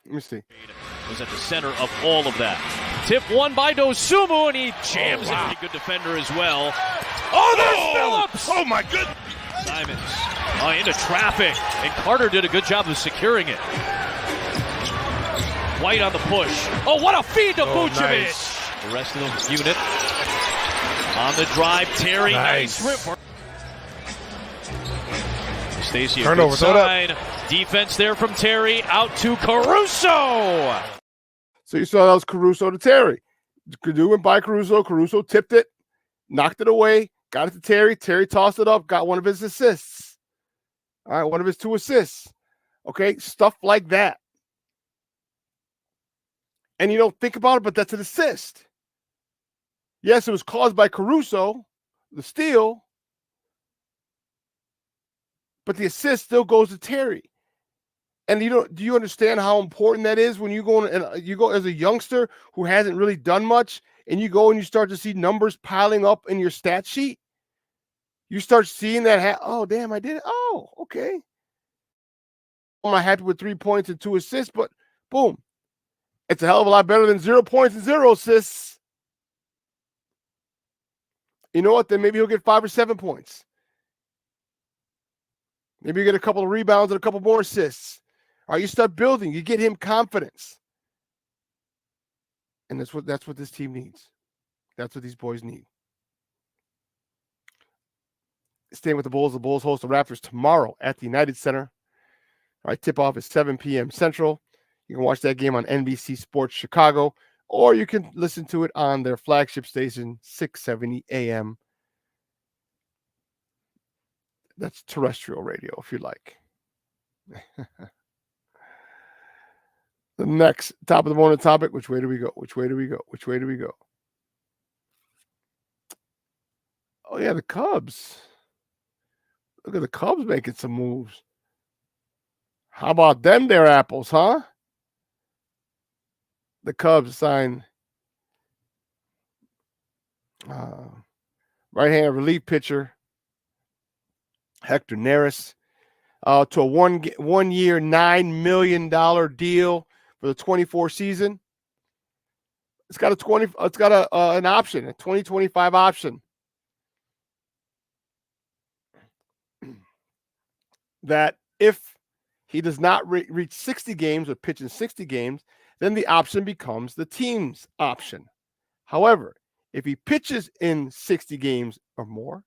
Let me see. Was at the center of all of that. Tip won by Dosunmu, and he jams it. Pretty good defender as well. Oh, there's Phillips! Oh, my goodness. Simons into traffic, and Carter did a good job of securing it. White on the push. Oh, what a feed to Vucevic! Nice. The rest of the unit on the drive. Terry, nice rip. Stacey, Turnover, throw it up. sign. Defense there from Terry, out to Caruso. So you saw that was Caruso to Terry. Purdue went by Caruso. Caruso tipped it, knocked it away, got it to Terry. Terry tossed it up, got one of his assists. All right, one of his 2 assists. Okay, stuff like that. And you don't think about it, but that's an assist. Yes, it was caused by Caruso, the steal, but the assist still goes to Terry. And do you understand how important that is when you go as a youngster who hasn't really done much, and you go and you start to see numbers piling up in your stat sheet? You start seeing that. Oh, damn, I did it. Oh, okay. I'm not happy with 3 points and 2 assists, but boom, it's a hell of a lot better than 0 points and 0 assists. You know what? Then maybe he'll get 5 or 7 points. Maybe you get a couple of rebounds and a couple more assists. All right, you start building. You get him confidence. And that's what this team needs. That's what these boys need. Staying with the Bulls host the Raptors tomorrow at the United Center. All right, tip-off is 7 p.m. Central. You can watch that game on NBC Sports Chicago, or you can listen to it on their flagship station, 670 AM. That's terrestrial radio, if you like. The next top of the morning topic, which way do we go? Which way do we go? Which way do we go? Oh, yeah, the Cubs. Look at the Cubs making some moves. How about them there apples, huh? The Cubs signed right-hand relief pitcher Hector Neris to a one-year, $9 million deal for the 24 season. It's got an option, a 2025 option. That if he does not reach 60 games or pitch in 60 games, then the option becomes the team's option. However, if he pitches in 60 games or more,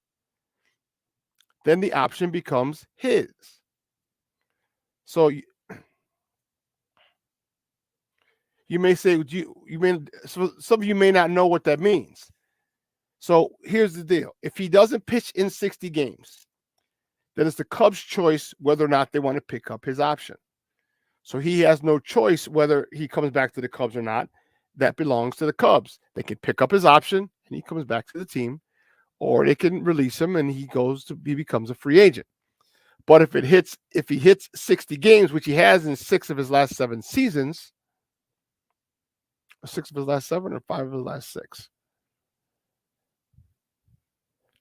then the option becomes his. So you may say, some of you may not know what that means. So here's the deal. If he doesn't pitch in 60 games, then it's the Cubs' choice whether or not they want to pick up his option. So he has no choice whether he comes back to the Cubs or not. That belongs to the Cubs. They can pick up his option and he comes back to the team, or they can release him and he becomes a free agent. But if he hits 60 games, which he has in 6 of his last 7 seasons, 6 of his last 7 or 5 of his last 6.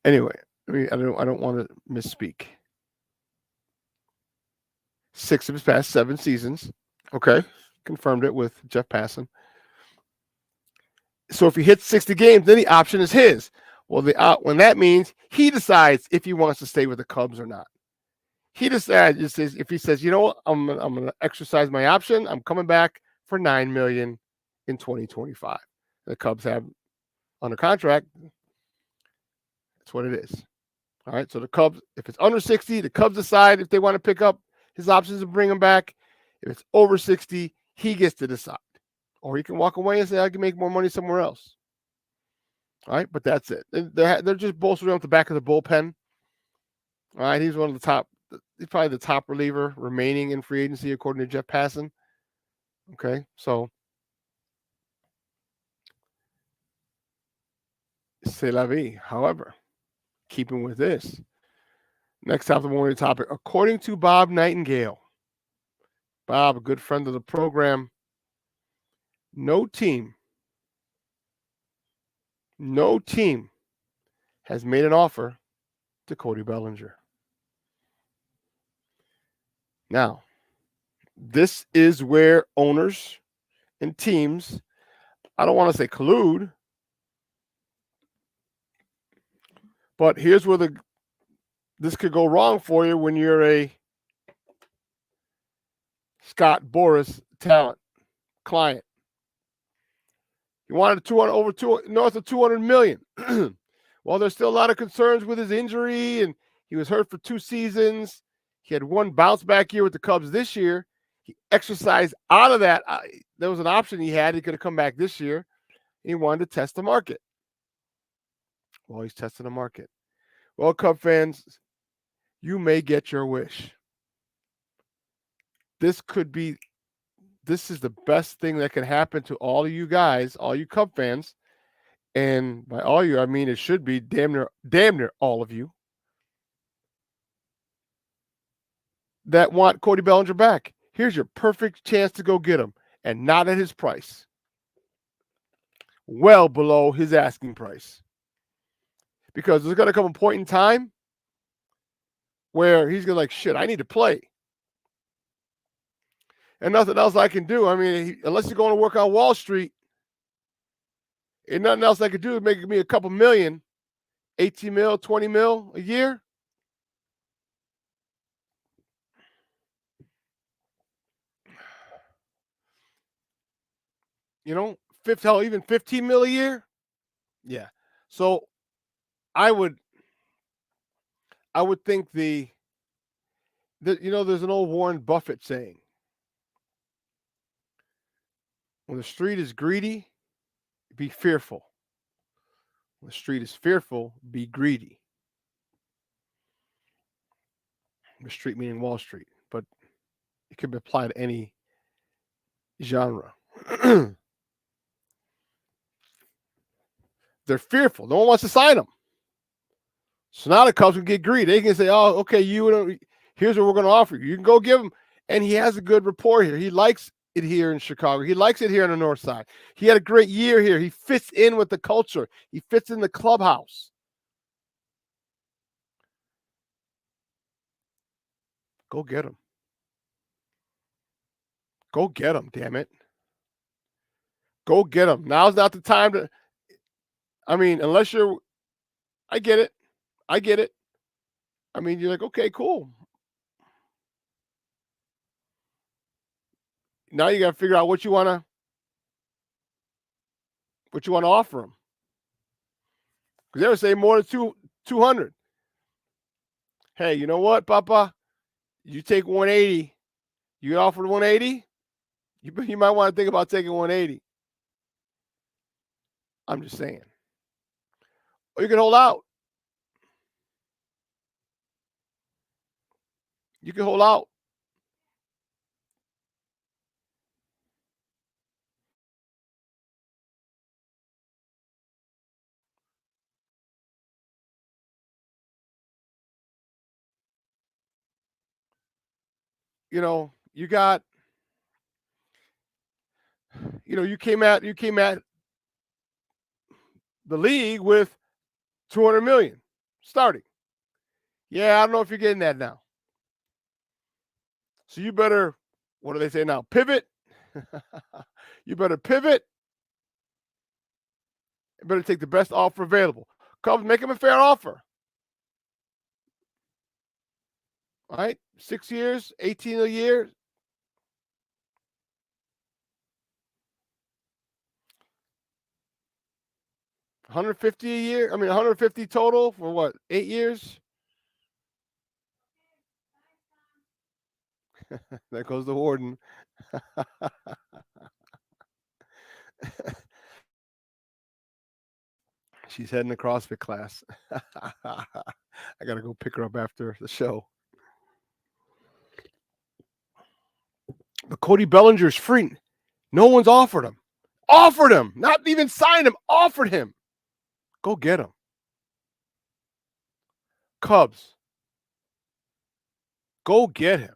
Anyway, I don't want to misspeak. 6 of his past 7 seasons. Okay. Confirmed it with Jeff Passan. So if he hits 60 games, then the option is his. Well, when that means he decides if he wants to stay with the Cubs or not. He decides if he says, you know what, I'm going to exercise my option. I'm coming back for $9 million in 2025. The Cubs have under contract. That's what it is. All right. So the Cubs, if it's under 60, the Cubs decide if they want to pick up his options and bring him back. If it's over 60, he gets to decide. Or he can walk away and say, I can make more money somewhere else. All right, but that's it. They're just bolstering up the back of the bullpen. All right, he's he's probably the top reliever remaining in free agency, according to Jeff Passan. Okay, so c'est la vie. However, keeping with this, next top of the morning topic, according to Bob Nightingale, Bob, a good friend of the program, no team has made an offer to Cody Bellinger. Now, this is where owners and teams, I don't want to say collude, but here's where this could go wrong for you when you're a Scott Boras talent client. He wanted north of $200 million. Well, there's still a lot of concerns with his injury, and he was hurt for 2 seasons. He had one bounce back year with the Cubs this year. He exercised out of that. There was an option he had. He could have come back this year. He wanted to test the market. Well, he's testing the market. Well, Cub fans, you may get your wish. This is the best thing that can happen to all of you guys, all you Cub fans. And by all you, I mean it should be damn near all of you that want Cody Bellinger back. Here's your perfect chance to go get him, and not at his price. Well below his asking price. Because there's going to come a point in time where he's going to like, shit, I need to play. And nothing else I can do. I mean, unless you're going to work on Wall Street, ain't nothing else I could do to make me a couple million, 18 mil, 20 mil a year. You know, even 15 mil a year. Yeah. So I would think there's an old Warren Buffett saying, when the street is greedy, be fearful. When the street is fearful, be greedy. The street meaning Wall Street, but it can be applied to any genre. They're fearful. No one wants to sign them. So now the Cubs can get greedy. They can say, oh, okay, here's what we're going to offer you. You can go give him. And he has a good rapport here. He likes it here in Chicago. He likes it here on the north side. He had a great year here. He fits in with the culture. He fits in the clubhouse. Go get him. Go get him, damn it. Go get him. Now's not the time to, unless you're, I get it. I mean, you're like, okay, cool. Now you got to figure out what you want to offer them. Because they would say more than 200. Hey, you know what, Papa? You take 180. You get offered 180. You might want to think about taking 180. I'm just saying. Or you can hold out. You can hold out. You got, you came at the league with 200 million starting. Yeah, I don't know if you're getting that now. So you better, what do they say now? Pivot. You better pivot. You better take the best offer available. Cubs, make him a fair offer. All right, 6 years, 18 a year. $150 a year. 150 total for what? 8 years. There goes the warden. She's heading to CrossFit class. I got to go pick her up after the show. But Cody Bellinger's free. No one's offered him. Offered him. Not even signed him. Offered him. Go get him. Cubs. Go get him.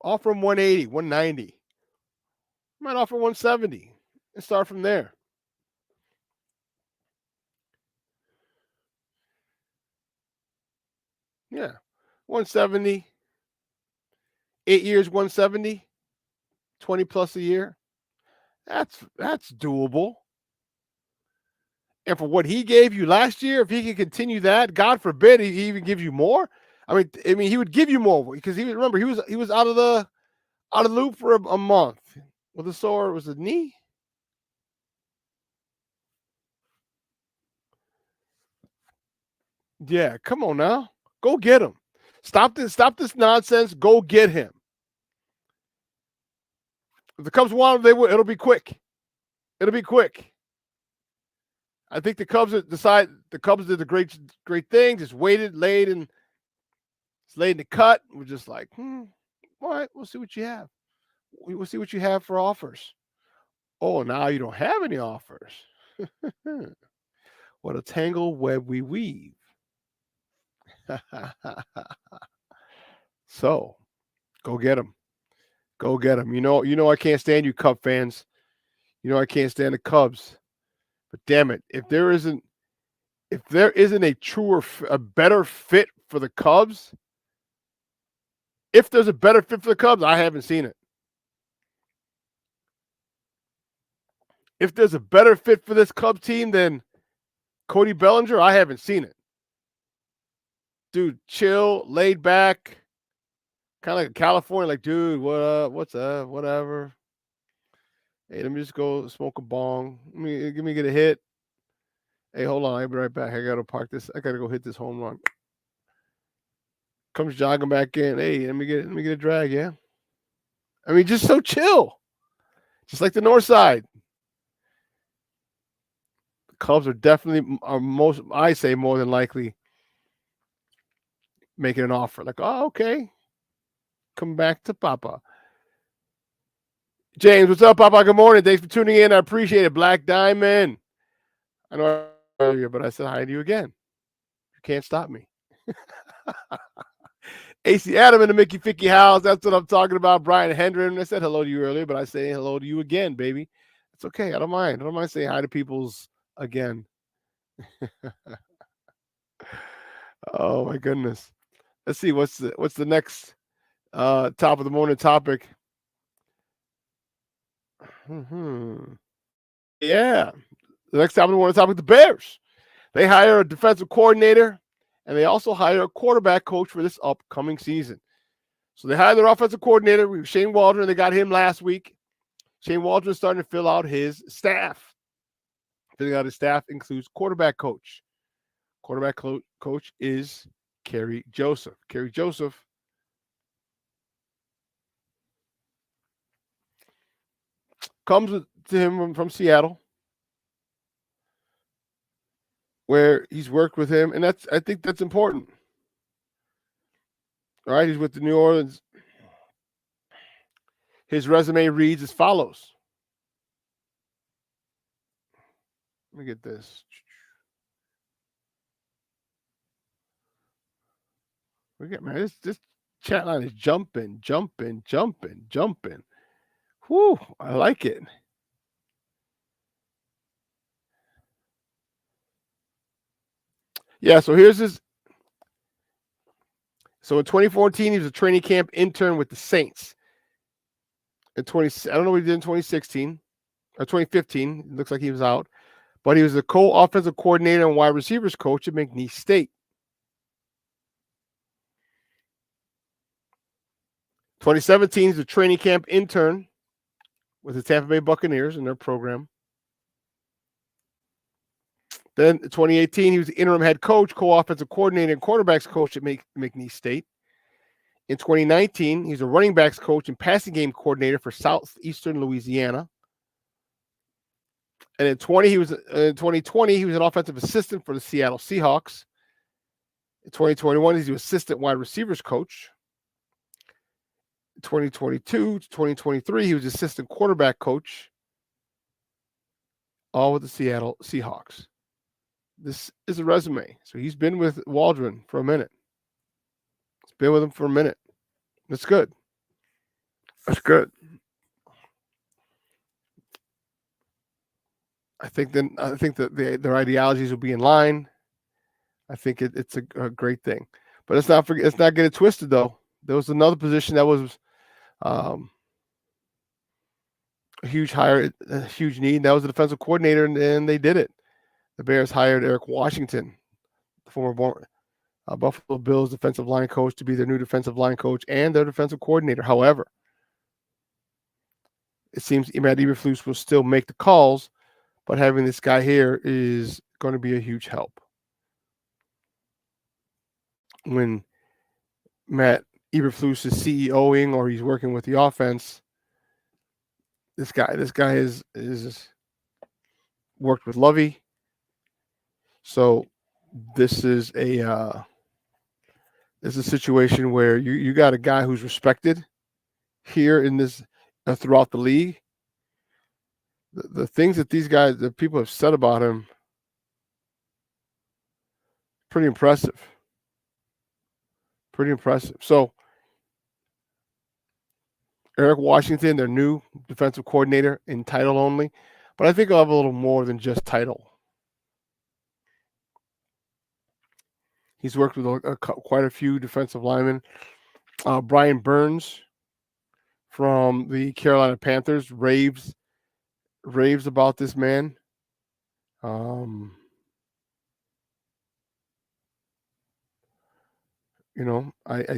Offer him 180, 190. Might offer 170 and start from there. Yeah. 170. 8 years, 170. 20 plus a year. That's doable. And for what he gave you last year, if he can continue that, God forbid he even gives you more. I mean, he would give you more because he was out of the loop for a month with a sore. Was it knee? Yeah, come on now. Go get him. Stop this nonsense. Go get him. If the Cubs want him, they will. It'll be quick. It'll be quick. I think the Cubs did a great thing. Just waited, laid in the cut. We're just like, all right, we'll see what you have. We'll see what you have for offers. Oh, now you don't have any offers. What a tangled web we weave. So, go get him. Go get him. You know I can't stand you Cub fans. You know I can't stand the Cubs. But damn it, if there isn't a better fit for the Cubs, if there's a better fit for the Cubs, I haven't seen it. If there's a better fit for this Cubs team than Cody Bellinger, I haven't seen it. Dude, chill, laid back, kind of like California, like, dude, what up? What's up? Whatever. Hey, let me just go smoke a bong. Let me get a hit. Hey, hold on. I'll be right back. I got to park this. I got to go hit this home run. Comes jogging back in. Hey, let me get a drag, yeah? I mean, just so chill. Just like the North Side. The Cubs are definitely more than likely making an offer. Like, oh, okay. Come back to Papa. James, what's up, Papa? Good morning. Thanks for tuning in. I appreciate it. Black Diamond. I know earlier, but I said hi to you again. You can't stop me. AC Adam in the Mickey Ficky house. That's what I'm talking about. Brian Hendren. I said hello to you earlier, but I say hello to you again, baby. It's okay. I don't mind. I don't mind saying hi to people's again. Oh my goodness. Let's see what's the next top of the morning topic. Yeah. The next top of the morning topic, the Bears. They hire a defensive coordinator, and they also hire a quarterback coach for this upcoming season. So they hired their offensive coordinator, Shane Waldron. They got him last week. Shane Waldron is starting to fill out his staff. Filling out his staff includes quarterback coach. Quarterback coach is Kerry Joseph. Kerry Joseph comes to him from Seattle, where he's worked with him, and I think that's important. All right, he's with the New Orleans. His resume reads as follows. Let me get this. Man, this chat line is jumping. Whew, I like it. Yeah, so here's his. So in 2014, he was a training camp intern with the Saints. I don't know what he did in 2016 or 2015. It looks like he was out. But he was the co-offensive coordinator and wide receivers coach at McNeese State. 2017, he's a training camp intern with the Tampa Bay Buccaneers in their program. Then in 2018, he was the interim head coach, co-offensive coordinator, and quarterbacks coach at McNeese State. In 2019, he's a running backs coach and passing game coordinator for Southeastern Louisiana. And in 2020, he was an offensive assistant for the Seattle Seahawks. In 2021, he's the assistant wide receivers coach. In 2022 to 2023, he was assistant quarterback coach, all with the Seattle Seahawks. This is a resume. So he's been with Waldron for a minute. He's been with him for a minute. That's good. That's good. I think that their ideologies will be in line. I think it's a great thing. But let's not get it twisted, though. There was another position that was a huge hire, a huge need. That was the defensive coordinator, and they did it. The Bears hired Eric Washington, the former Buffalo Bills defensive line coach, to be their new defensive line coach and their defensive coordinator. However, it seems Matt Eberflus will still make the calls, but having this guy here is going to be a huge help. when Matt Eberflus is CEOing or he's working with the offense, this guy is worked with Lovey. So this is a situation where you got a guy who's respected here in this throughout the league. The things that the people have said about him, pretty impressive. Pretty impressive. So Eric Washington, their new defensive coordinator in title only, but I think he'll have a little more than just title. He's worked with quite a few defensive linemen. Brian Burns from the Carolina Panthers raves about this man. I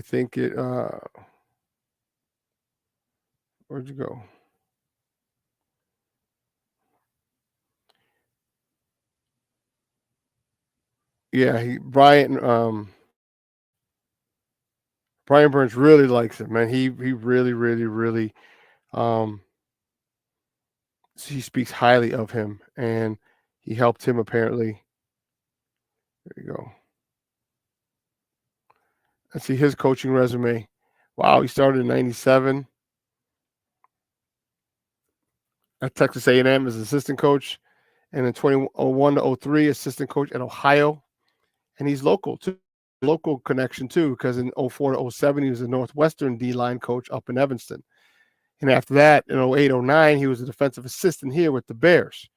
think it. Where'd you go? Yeah, Brian Burns really likes him, man. He really, really, really he speaks highly of him, and he helped him apparently. There you go. Let's see his coaching resume. Wow, he started in '97 at Texas A&M as assistant coach, and in 2001 to 03 assistant coach at Ohio. And he's local connection too, because in 04 to 07 he was a Northwestern D-line coach up in Evanston. And after that, in 08, 09, he was a defensive assistant here with the Bears.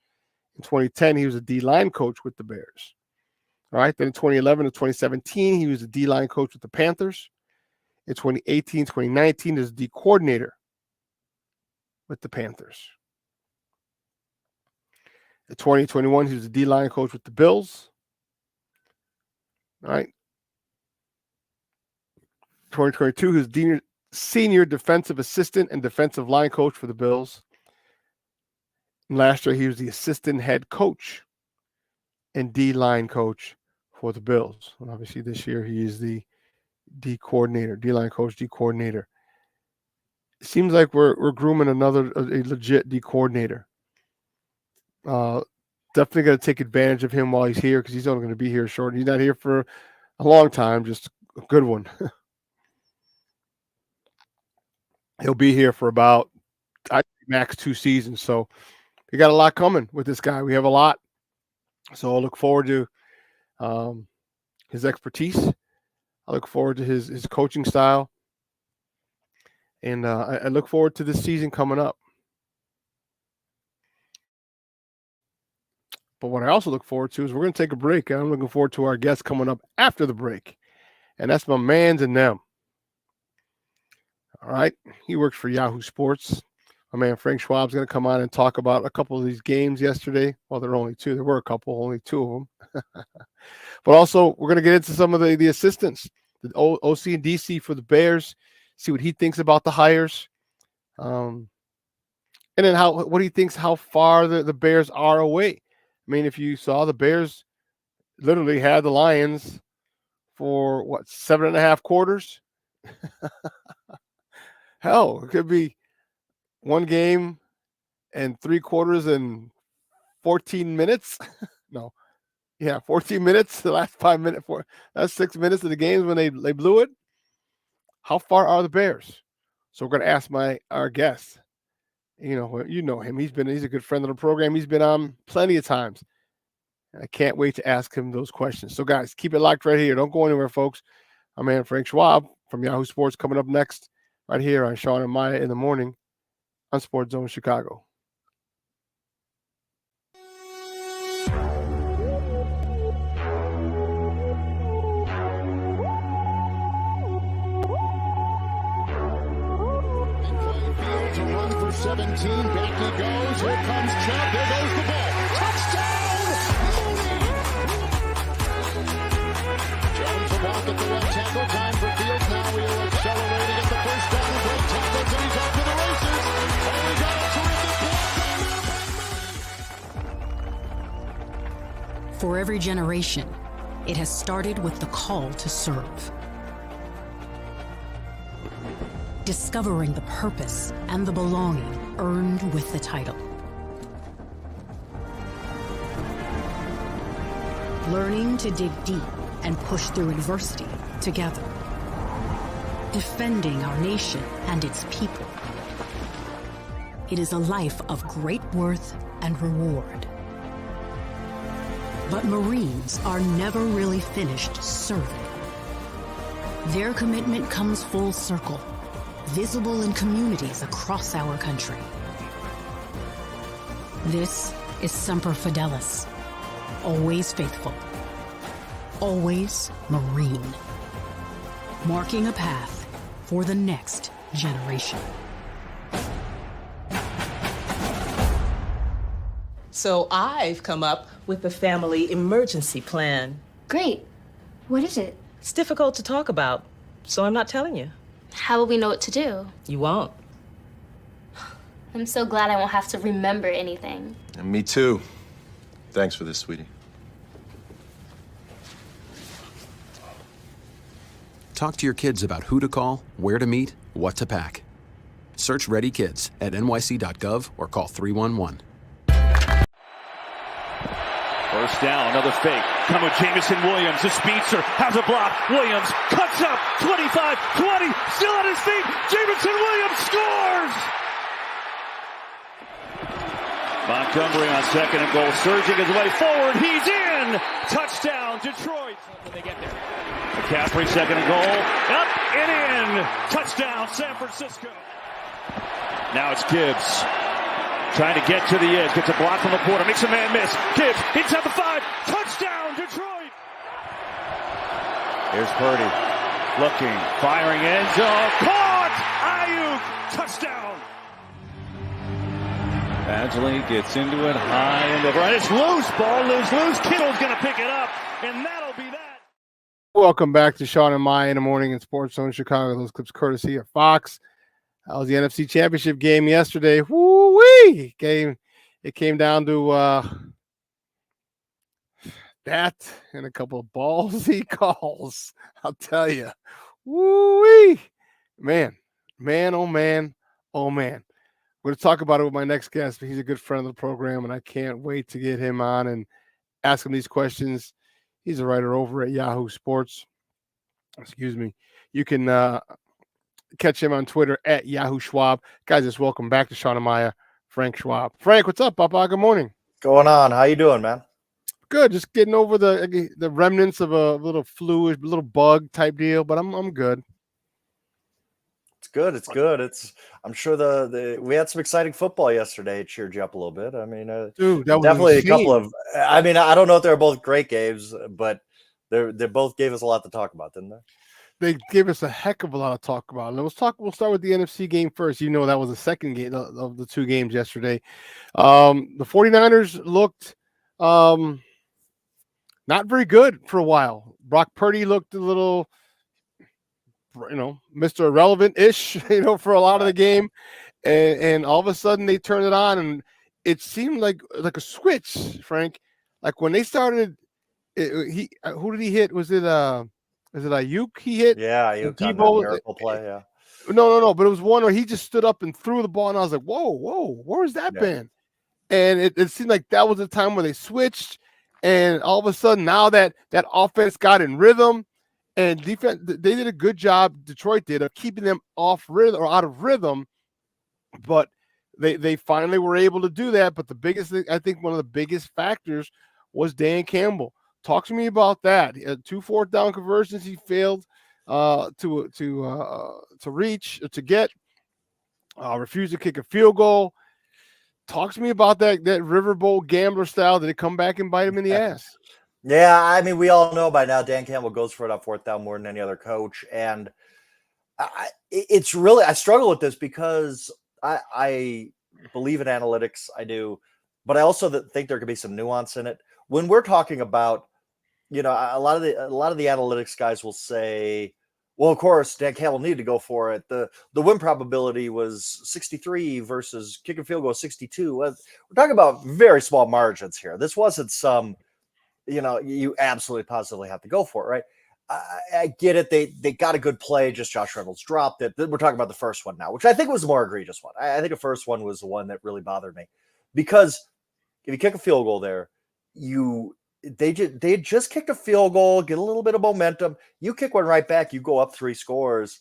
In 2010, he was a D-line coach with the Bears. All right, then in 2011 to 2017, he was a D-line coach with the Panthers. In 2018, 2019, he was D coordinator with the Panthers. In 2021, he was a D-line coach with the Bills. All right. 2022, he was senior defensive assistant and defensive line coach for the Bills. And last year, he was the assistant head coach and D-line coach for the Bills. And obviously, this year, he is the D coordinator, D-line coach, D coordinator. It seems like we're grooming a legit D coordinator. Definitely going to take advantage of him while he's here, because he's only going to be here short. He's not here for a long time, just a good one. He'll be here for about max 2 seasons. So we got a lot coming with this guy. We have a lot. So I'll look forward to his expertise. I look forward to his coaching style. And I look forward to this season coming up. But what I also look forward to is we're going to take a break. And I'm looking forward to our guests coming up after the break. And that's my mans and them. All right. He works for Yahoo Sports. My man Frank Schwab is going to come on and talk about a couple of these games yesterday. Well, there were only 2. There were a couple, only 2 of them. But also, we're going to get into some of the assistants, the OC and DC for the Bears, see what he thinks about the hires. And then what he thinks how far the Bears are away. I mean, if you saw, the Bears literally had the Lions for, 7.5 quarters? Hell, it could be 1 game and 3 quarters and 14 minutes. No. Yeah, 14 minutes, the last 5 minutes. That's 6 minutes of the games when they blew it. How far are the Bears? So we're going to ask our guest. You know him. He's a good friend of the program. He's been on plenty of times. I can't wait to ask him those questions. So, guys, keep it locked right here. Don't go anywhere, folks. My man Frank Schwab from Yahoo Sports coming up next right here on Shawn and Maya in the morning on Sports Zone Chicago. Fields a run for 17. Back he goes. Here comes Chubb. There goes the ball. Touchdown! Jones about at the left tackle. Time for Fields. Now he'll accelerate to get the first down. Break tackles, and he's off to the races. Oh, he got a terrific block. For every generation, it has started with the call to serve. discovering the purpose and the belonging earned with the title. Learning to dig deep and push through adversity together. Defending our nation and its people. It is a life of great worth and reward. But Marines are never really finished serving. Their commitment comes full circle, visible in communities across our country. This is Semper Fidelis, always faithful, always Marine, marking a path for the next generation. So I've come up with a family emergency plan. Great. What is it? It's difficult to talk about, so I'm not telling you. How will we know what to do? You won't. I'm so glad I won't have to remember anything. And me too. Thanks for this, sweetie. Talk to your kids about who to call, where to meet, what to pack. Search Ready Kids at nyc.gov or call 311. First down, another fake. Come with Jamison Williams, the speedster, has a block. Williams cuts up, 25, 20, still on his feet. Jamison Williams scores! Montgomery on second and goal, surging his way forward. He's in! Touchdown, Detroit. When they get there. McCaffrey, second and goal. Up and in! Touchdown, San Francisco. Now it's Gibbs. Trying to get to the edge, gets a block from the quarter, makes a man miss. Gibbs, inside the 5, touchdown, Detroit! Here's Purdy, looking, firing end zone, caught! Ayuk, touchdown! Badgley gets into it, high and over, and it's loose, ball loose. Kittle's gonna pick it up, and that'll be that. Welcome back to Shawn and Maya in the morning in Sports Zone Chicago. Those clips courtesy of Fox. That was the NFC Championship game yesterday. Woo-wee! It came down to that and a couple of ballsy calls. I'll tell you. Woo-wee! Man, oh man, oh man. We're going to talk about it with my next guest, but he's a good friend of the program, and I can't wait to get him on and ask him these questions. He's a writer over at Yahoo Sports. Excuse me. You can catch him on Twitter at Yahoo Schwab. Guys, just welcome back to Shawn and Maya, Frank Schwab. Frank, what's up, Papa? Good morning. Going on? How you doing, man? Good. Just getting over the remnants of a little flu, little bug type deal, but I'm good. It's good. It's good. I'm sure we had some exciting football yesterday. It cheered you up a little bit. I mean, dude, that was definitely insane. a couple of. I mean, I don't know if they're both great games, but they both gave us a lot to talk about, didn't they? They gave us a heck of a lot to talk about. And we'll start with the NFC game first. You know, that was the second game of the two games yesterday. The 49ers looked not very good for a while. Brock Purdy looked a little, Mr. Irrelevant-ish, for a lot of the game. And all of a sudden they turned it on, and it seemed like a switch, Frank. Like when they started, who did he hit? Was it Ayuk he hit? Yeah, Ayuk on that miracle play, yeah. No, but it was one where he just stood up and threw the ball, and I was like, whoa, where's that been? And it seemed like that was the time where they switched, and all of a sudden now that offense got in rhythm, and defense, they did a good job, Detroit did, of keeping them off rhythm or out of rhythm, but they finally were able to do that. But the biggest thing, I think one of the biggest factors was Dan Campbell. Talk to me about that. 2 fourth down conversions he failed to get. Refused to kick a field goal. Talk to me about that River Bowl gambler style. Did it come back and bite him in the ass? Yeah, I mean, we all know by now Dan Campbell goes for it on 4th down more than any other coach, and it's really, I struggle with this because I believe in analytics. I do, but I also think there could be some nuance in it when we're talking about. A lot of the analytics guys will say, well, of course, Dan Campbell needed to go for it. The win probability was 63 versus kick and field goal 62. We're talking about very small margins here. This wasn't some, you absolutely positively have to go for it, right? I get it. They got a good play. Just Josh Reynolds dropped it. We're talking about the first one now, which I think was the more egregious one. I think the first one was the one that really bothered me because if you kick a field goal there, they had just kicked a field goal, get a little bit of momentum. You kick one right back, you go up 3 scores.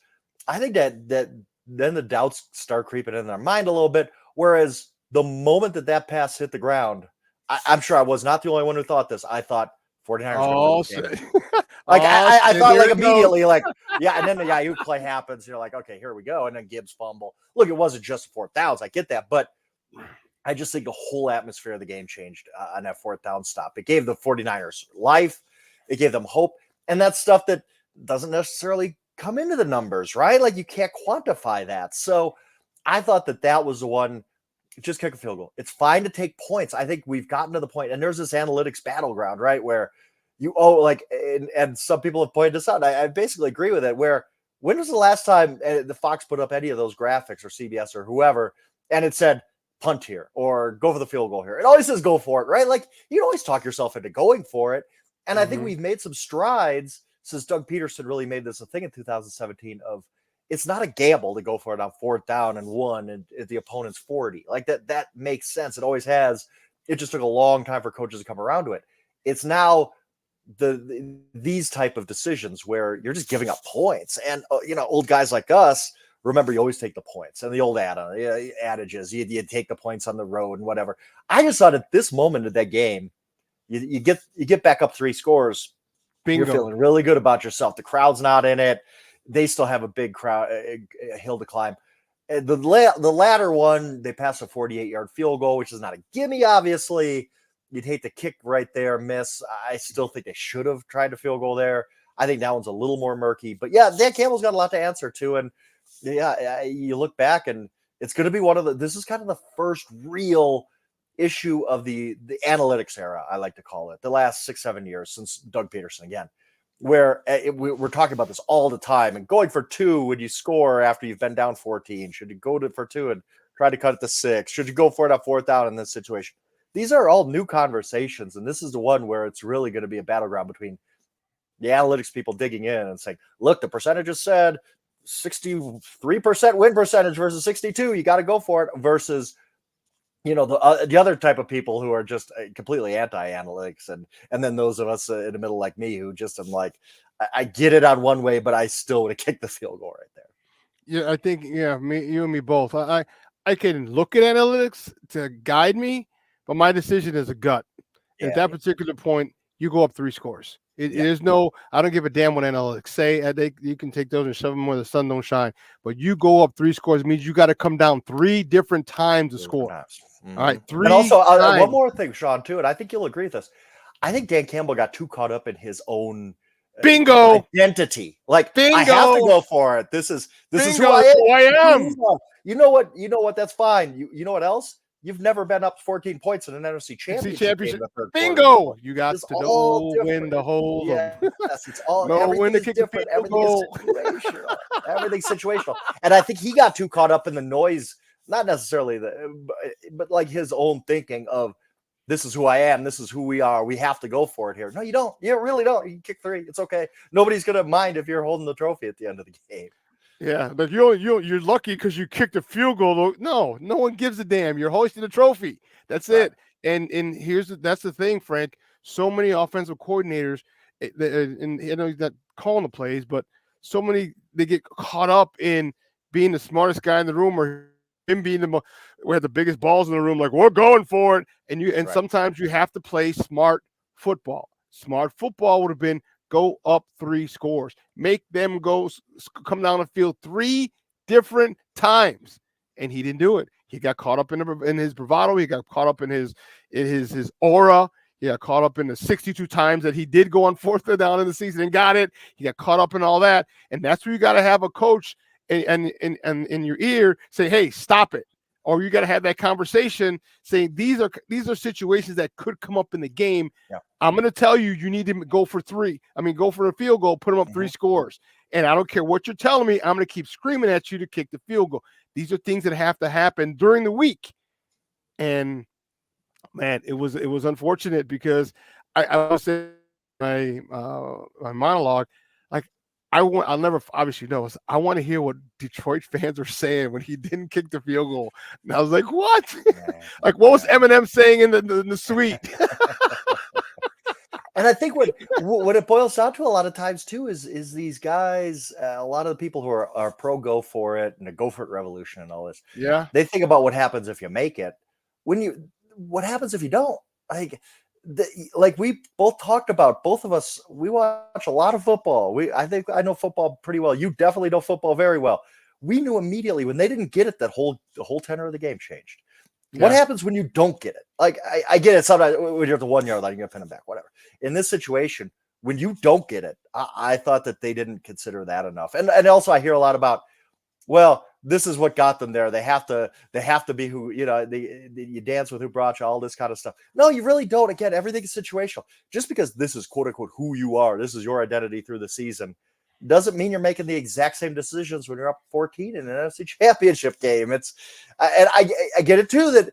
I think that then the doubts start creeping in their mind a little bit. Whereas the moment that pass hit the ground, I'm sure I was not the only one who thought this. I thought 49ers were going to win. Like I thought like immediately like, yeah. And then the Yahoo play happens. You're like, okay, here we go. And then Gibbs fumble. Look, it wasn't just 4th downs. I get that. But I just think the whole atmosphere of the game changed on that 4th down stop. It gave the 49ers life. It gave them hope. And that's stuff that doesn't necessarily come into the numbers, right? Like you can't quantify that. So I thought that was the one. Just kick a field goal. It's fine to take points. I think we've gotten to the point, and there's this analytics battleground, right? Where and some people have pointed this out. I basically agree with it. Where when was the last time the Fox put up any of those graphics or CBS or whoever, and it said punt here or go for the field goal here? It always says go for it, right? Like you always talk yourself into going for it. And I think we've made some strides since Doug Peterson really made this a thing in 2017 of it's not a gamble to go for it on 4th down and 1 and the opponent's 40. Like that makes sense. It always has. It just took a long time for coaches to come around to it. It's now these type of decisions where you're just giving up points. And old guys like us, remember, you always take the points. And the old adages, you take the points on the road and whatever. I just thought at this moment of that game, you get back up 3 scores. Bingo. You're feeling really good about yourself. The crowd's not in it. They still have a big crowd, a hill to climb. The latter one, they passed a 48-yard field goal, which is not a gimme, obviously. You'd hate to kick right there, miss. I still think they should have tried to field goal there. I think that one's a little more murky. But, yeah, Dan Campbell's got a lot to answer to. And, yeah, you look back, and it's going to be this is kind of the first real issue of the analytics era, I like to call it, the last 6-7 years since Doug Peterson again. Where we're talking about this all the time and going for 2 when you score after you've been down 14. Should you go for 2 and try to cut it to 6? Should you go for it on 4th down in this situation? These are all new conversations. And this is the one where it's really going to be a battleground between the analytics people digging in and saying, look, the percentages said 63% win percentage versus 62. You got to go for it versus the other type of people who are just completely anti-analytics, and then those of us in the middle like me who just am like, I get it on one way, but I still would have kicked the field goal right there. Yeah, I think you and me both. I can look at analytics to guide me, but my decision is a gut. At that particular point, you go up 3 scores. There's no, I don't give a damn what analytics say. You can take those and shove them where the sun don't shine. But you go up 3 scores means you got to come down 3 different times to score. All right, 3. And also, one more thing, Shawn, too, and I think you'll agree with this. I think Dan Campbell got too caught up in his own identity. Like, I have to go for it. This is who I am. You know what? That's fine. You know what else? You've never been up 14 points in an NFC championship game. Bingo! You got to win the whole. Yes, it's all. Everything's different. Everything's situational. And I think he got too caught up in the noise. Not necessarily but like his own thinking of this is who I am. This is who we are. We have to go for it here. No, you don't. You really don't. You can kick 3. It's okay. Nobody's going to mind if you're holding the trophy at the end of the game. Yeah, but you're lucky because you kicked a field goal. No one gives a damn. You're hoisting a trophy. That's it. And that's the thing, Frank. So many offensive coordinators, and he's not calling the plays, but so many, they get caught up in being the smartest guy in the room or him being we have the biggest balls in the room. Like, we're going for it. And sometimes you have to play smart football. Smart football would have been go up 3 scores, make them come down the field 3 different times. And he didn't do it. He got caught up in his bravado. He got caught up in his aura. He got caught up in the 62 times that he did go on 4th down in the season and got it. He got caught up in all that. And that's where you got to have a coach and in your ear say, hey, stop it. Or you got to have that conversation saying these are situations that could come up in the game. Yeah. I'm going to tell you need to go for 3. Go for a field goal, put them up 3 scores. And I don't care what you're telling me. I'm going to keep screaming at you to kick the field goal. These are things that have to happen during the week. And man, it was unfortunate because I was saying my monologue. I'll never obviously know. I want to hear what Detroit fans were saying when he didn't kick the field goal. And I was like, what? Like, what was Eminem saying in the suite? And I think what it boils down to a lot of times too is these guys, a lot of the people who are pro go for it and the go for it revolution and all this. Yeah. They think about what happens if you make it. What happens if you don't? Like we both talked about, both of us, we watch a lot of football. I think I know football pretty well. You definitely know football very well. We knew immediately when they didn't get it, the whole tenor of the game changed. Yeah. What happens when you don't get it? Like I get it sometimes when you're at the 1 yard line, you're gonna pin them back, whatever. In this situation, when you don't get it, I thought that they didn't consider that enough. And also I hear a lot about, well, this is what got them there. They have to be who, you dance with who brought you, all this kind of stuff. No, you really don't. Again, everything is situational. Just because this is quote unquote who you are, this is your identity through the season, doesn't mean you're making the exact same decisions when you're up 14 in an NFC Championship game. I get it too, that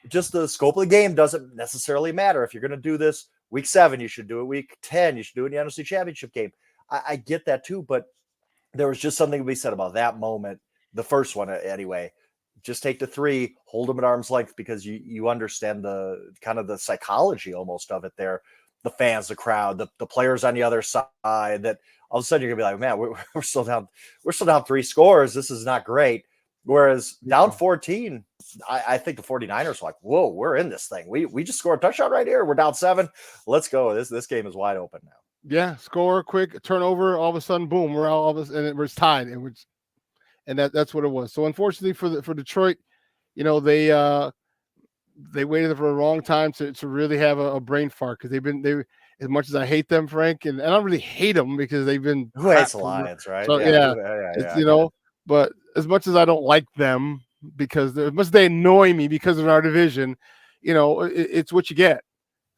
just the scope of the game doesn't necessarily matter. If you're going to do this week 7, you should do it week 10. You should do it in the NFC Championship game. I get that too, but there was just something to be said about that moment. The first one, anyway. Just take the 3, hold them at arm's length, because you understand the kind of the psychology almost of it there. The fans, the crowd, the players on the other side, that all of a sudden you're gonna be like, man, we're still down. We're still down 3 scores. This is not great. Whereas down 14, I think the 49ers were like, whoa, we're in this thing. We just scored a touchdown right here. We're down 7. Let's go. This game is wide open now. Yeah, score quick, turnover. All of a sudden, boom, we're all of us, and it was tied. And that's what it was. So unfortunately for Detroit, they waited for a long time to really have a brain fart, because they as much as I hate them, Frank, and I don't really hate them because they've been who hates the Lions, right? So yeah. But as much as I don't like them, because as much as they annoy me because of our division, it's what you get.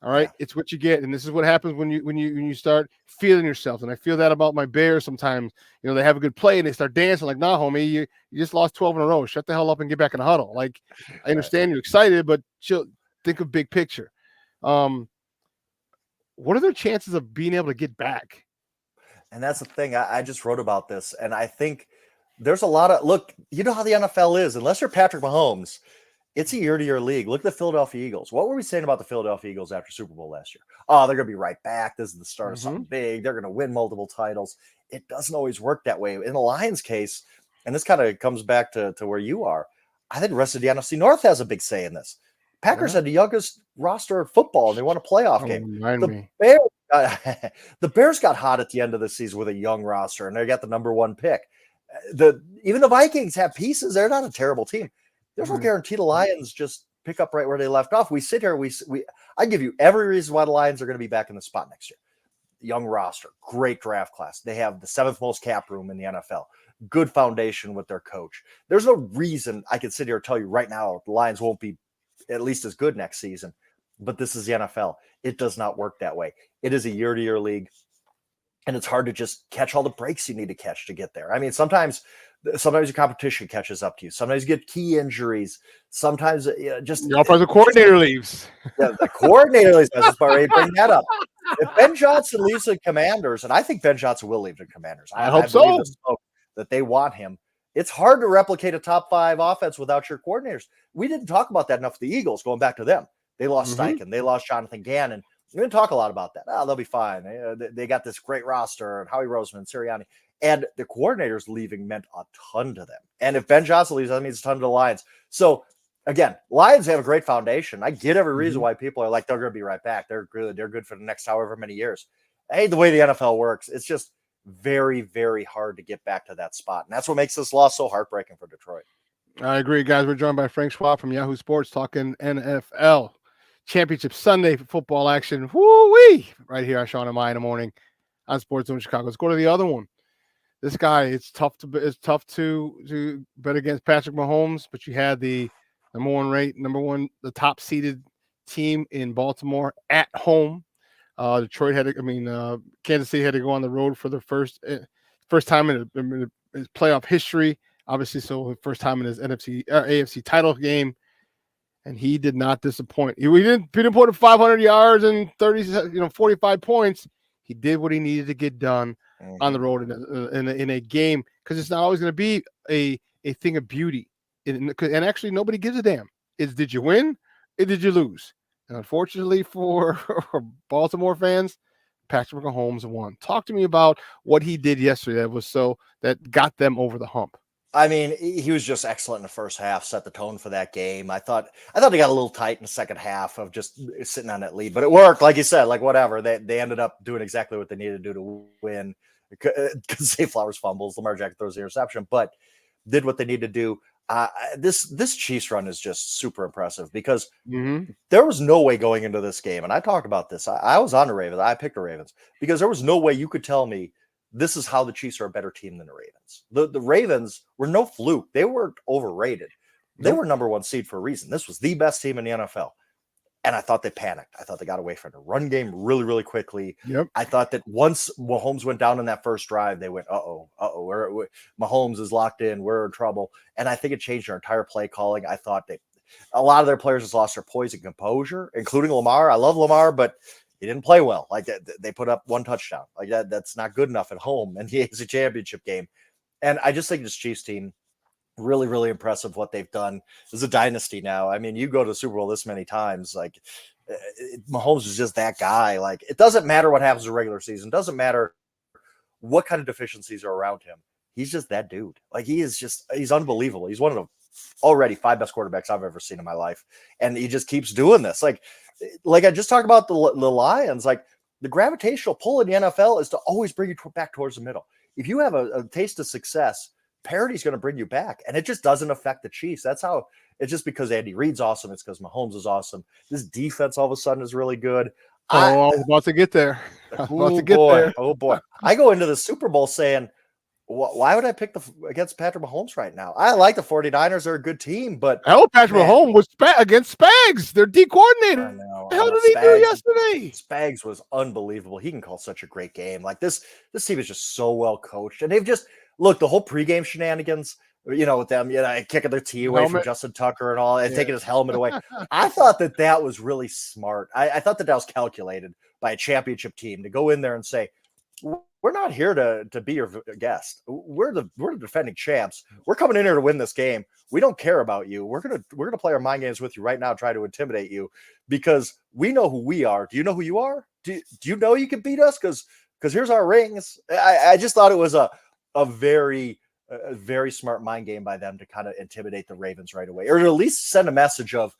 All right, It's what you get, and this is what happens when you start feeling yourself. And I feel that about my Bears sometimes. They have a good play and they start dancing like, "Nah, homie, you just lost 12 in a row. Shut the hell up and get back in the huddle." Like, I understand you're excited, but chill. Think of big picture. What are their chances of being able to get back? And that's the thing. I just wrote about this, and I think there's a lot of look. You know how the NFL is. Unless you're Patrick Mahomes, it's a year-to-year league. Look at the Philadelphia Eagles. What were we saying about the Philadelphia Eagles after Super Bowl last year? Oh, they're going to be right back. This is the start of something big. They're going to win multiple titles. It doesn't always work that way. In the Lions case, and this kind of comes back to where you are, I think the rest of the NFC North has a big say in this. Packers had the youngest roster of football, and they won a playoff game. The Bears got hot at the end of the season with a young roster, and they got the number 1 pick. Even the Vikings have pieces. They're not a terrible team. There's no guarantee the Lions just pick up right where they left off. We sit here, I give you every reason why the Lions are going to be back in the spot next year. Young roster, great draft class. They have the 7th most cap room in the NFL. Good foundation with their coach. There's no reason I can sit here and tell you right now the Lions won't be at least as good next season. But this is the NFL. It does not work that way. It is a year-to-year league, and it's hard to just catch all the breaks you need to catch to get there. I mean, sometimes your competition catches up to you. Sometimes you get key injuries. Sometimes the coordinator leaves. Yeah, the coordinator leaves. I was just ready to bring that up. If Ben Johnson leaves the Commanders, and I think Ben Johnson will leave the Commanders. I hope so. That they want him. It's hard to replicate a top 5 offense without your coordinators. We didn't talk about that enough with the Eagles, going back to them. They lost Steichen. They lost Jonathan Gannon. We didn't talk a lot about that. They'll be fine. They got this great roster, and Howie Roseman, Sirianni. And the coordinators leaving meant a ton to them. And if Ben Johnson leaves, that means a ton to the Lions. So, again, Lions have a great foundation. I get every reason why people are like, they're going to be right back. They're good. They're good for the next however many years. I hate the way the NFL works. It's just very, very hard to get back to that spot. And that's what makes this loss so heartbreaking for Detroit. I agree, guys. We're joined by Frank Schwab from Yahoo Sports talking NFL Championship Sunday football action. Woo-wee! Right here on Shawn and Maya in the morning on Sports Zone Chicago. Let's go to the other one. This guy, it's tough to bet against Patrick Mahomes, but you had the the top seeded team in Baltimore at home. Detroit Kansas City had to go on the road for the first time in his playoff history, obviously. So first time in his AFC title game, and he did not disappoint. He didn't put up 500 yards and 45 points. He did what he needed to get done on the road in a game, because it's not always going to be a thing of beauty. And actually, nobody gives a damn. Did you win or did you lose? And unfortunately for Baltimore fans, Patrick Mahomes won. Talk to me about what he did yesterday that got them over the hump. I mean, he was just excellent in the first half, set the tone for that game. I thought they got a little tight in the second half of just sitting on that lead, but it worked. Like you said, like whatever. They ended up doing exactly what they needed to do to win. Because Zay Flowers fumbles, Lamar Jackson throws the interception, but did what they need to do. This Chiefs run is just super impressive, because there was no way going into this game, and I talked about this. I was on the Ravens. I picked the Ravens because there was no way you could tell me this is how the Chiefs are a better team than the Ravens. The Ravens were no fluke. They weren't overrated. They were number one seed for a reason. This was the best team in the NFL. And I thought they panicked. I thought they got away from the run game really, really quickly. I thought that once Mahomes went down in that first drive, they went, Mahomes is locked in. We're in trouble. And I think it changed their entire play calling. I thought that a lot of their players just lost their poise and composure, including Lamar. I love Lamar, but he didn't play well. Like they put up one touchdown. Like that's not good enough at home in the AFC Championship game. And I just think this Chiefs team, really, really impressive what they've done. It's a dynasty now. I mean, you go to the Super Bowl this many times, like Mahomes is just that guy. Like it doesn't matter what happens in the regular season. Doesn't matter what kind of deficiencies are around him. He's just that dude. Like he's unbelievable. He's one of the already 5 best quarterbacks I've ever seen in my life. And he just keeps doing this. Like I just talked about the Lions, like the gravitational pull in the NFL is to always bring you back towards the middle. If you have a taste of success, parity is going to bring you back, and it just doesn't affect the Chiefs. That's how it's just because Andy Reid's awesome. It's because Mahomes is awesome. This defense all of a sudden is really good. I was about to get there. Oh boy. I go into the Super Bowl saying, why would I pick against Patrick Mahomes right now? I like the 49ers. They're a good team, but Patrick Mahomes was against Spags, their D coordinator. What the hell did he do yesterday? Spags was unbelievable. He can call such a great game. Like this team is just so well coached, and they've just look, the whole pregame shenanigans, with them, kicking their tee away from Justin Tucker and all, and taking his helmet away. I thought that was really smart. I thought that was calculated by a championship team to go in there and say, we're not here to be your guest. We're the defending champs. We're coming in here to win this game. We don't care about you. We're gonna play our mind games with you right now, try to intimidate you, because we know who we are. Do you know who you are? Do you know you can beat us? Because here's our rings. I just thought it was a very smart mind game by them to kind of intimidate the Ravens right away, or at least send a message of,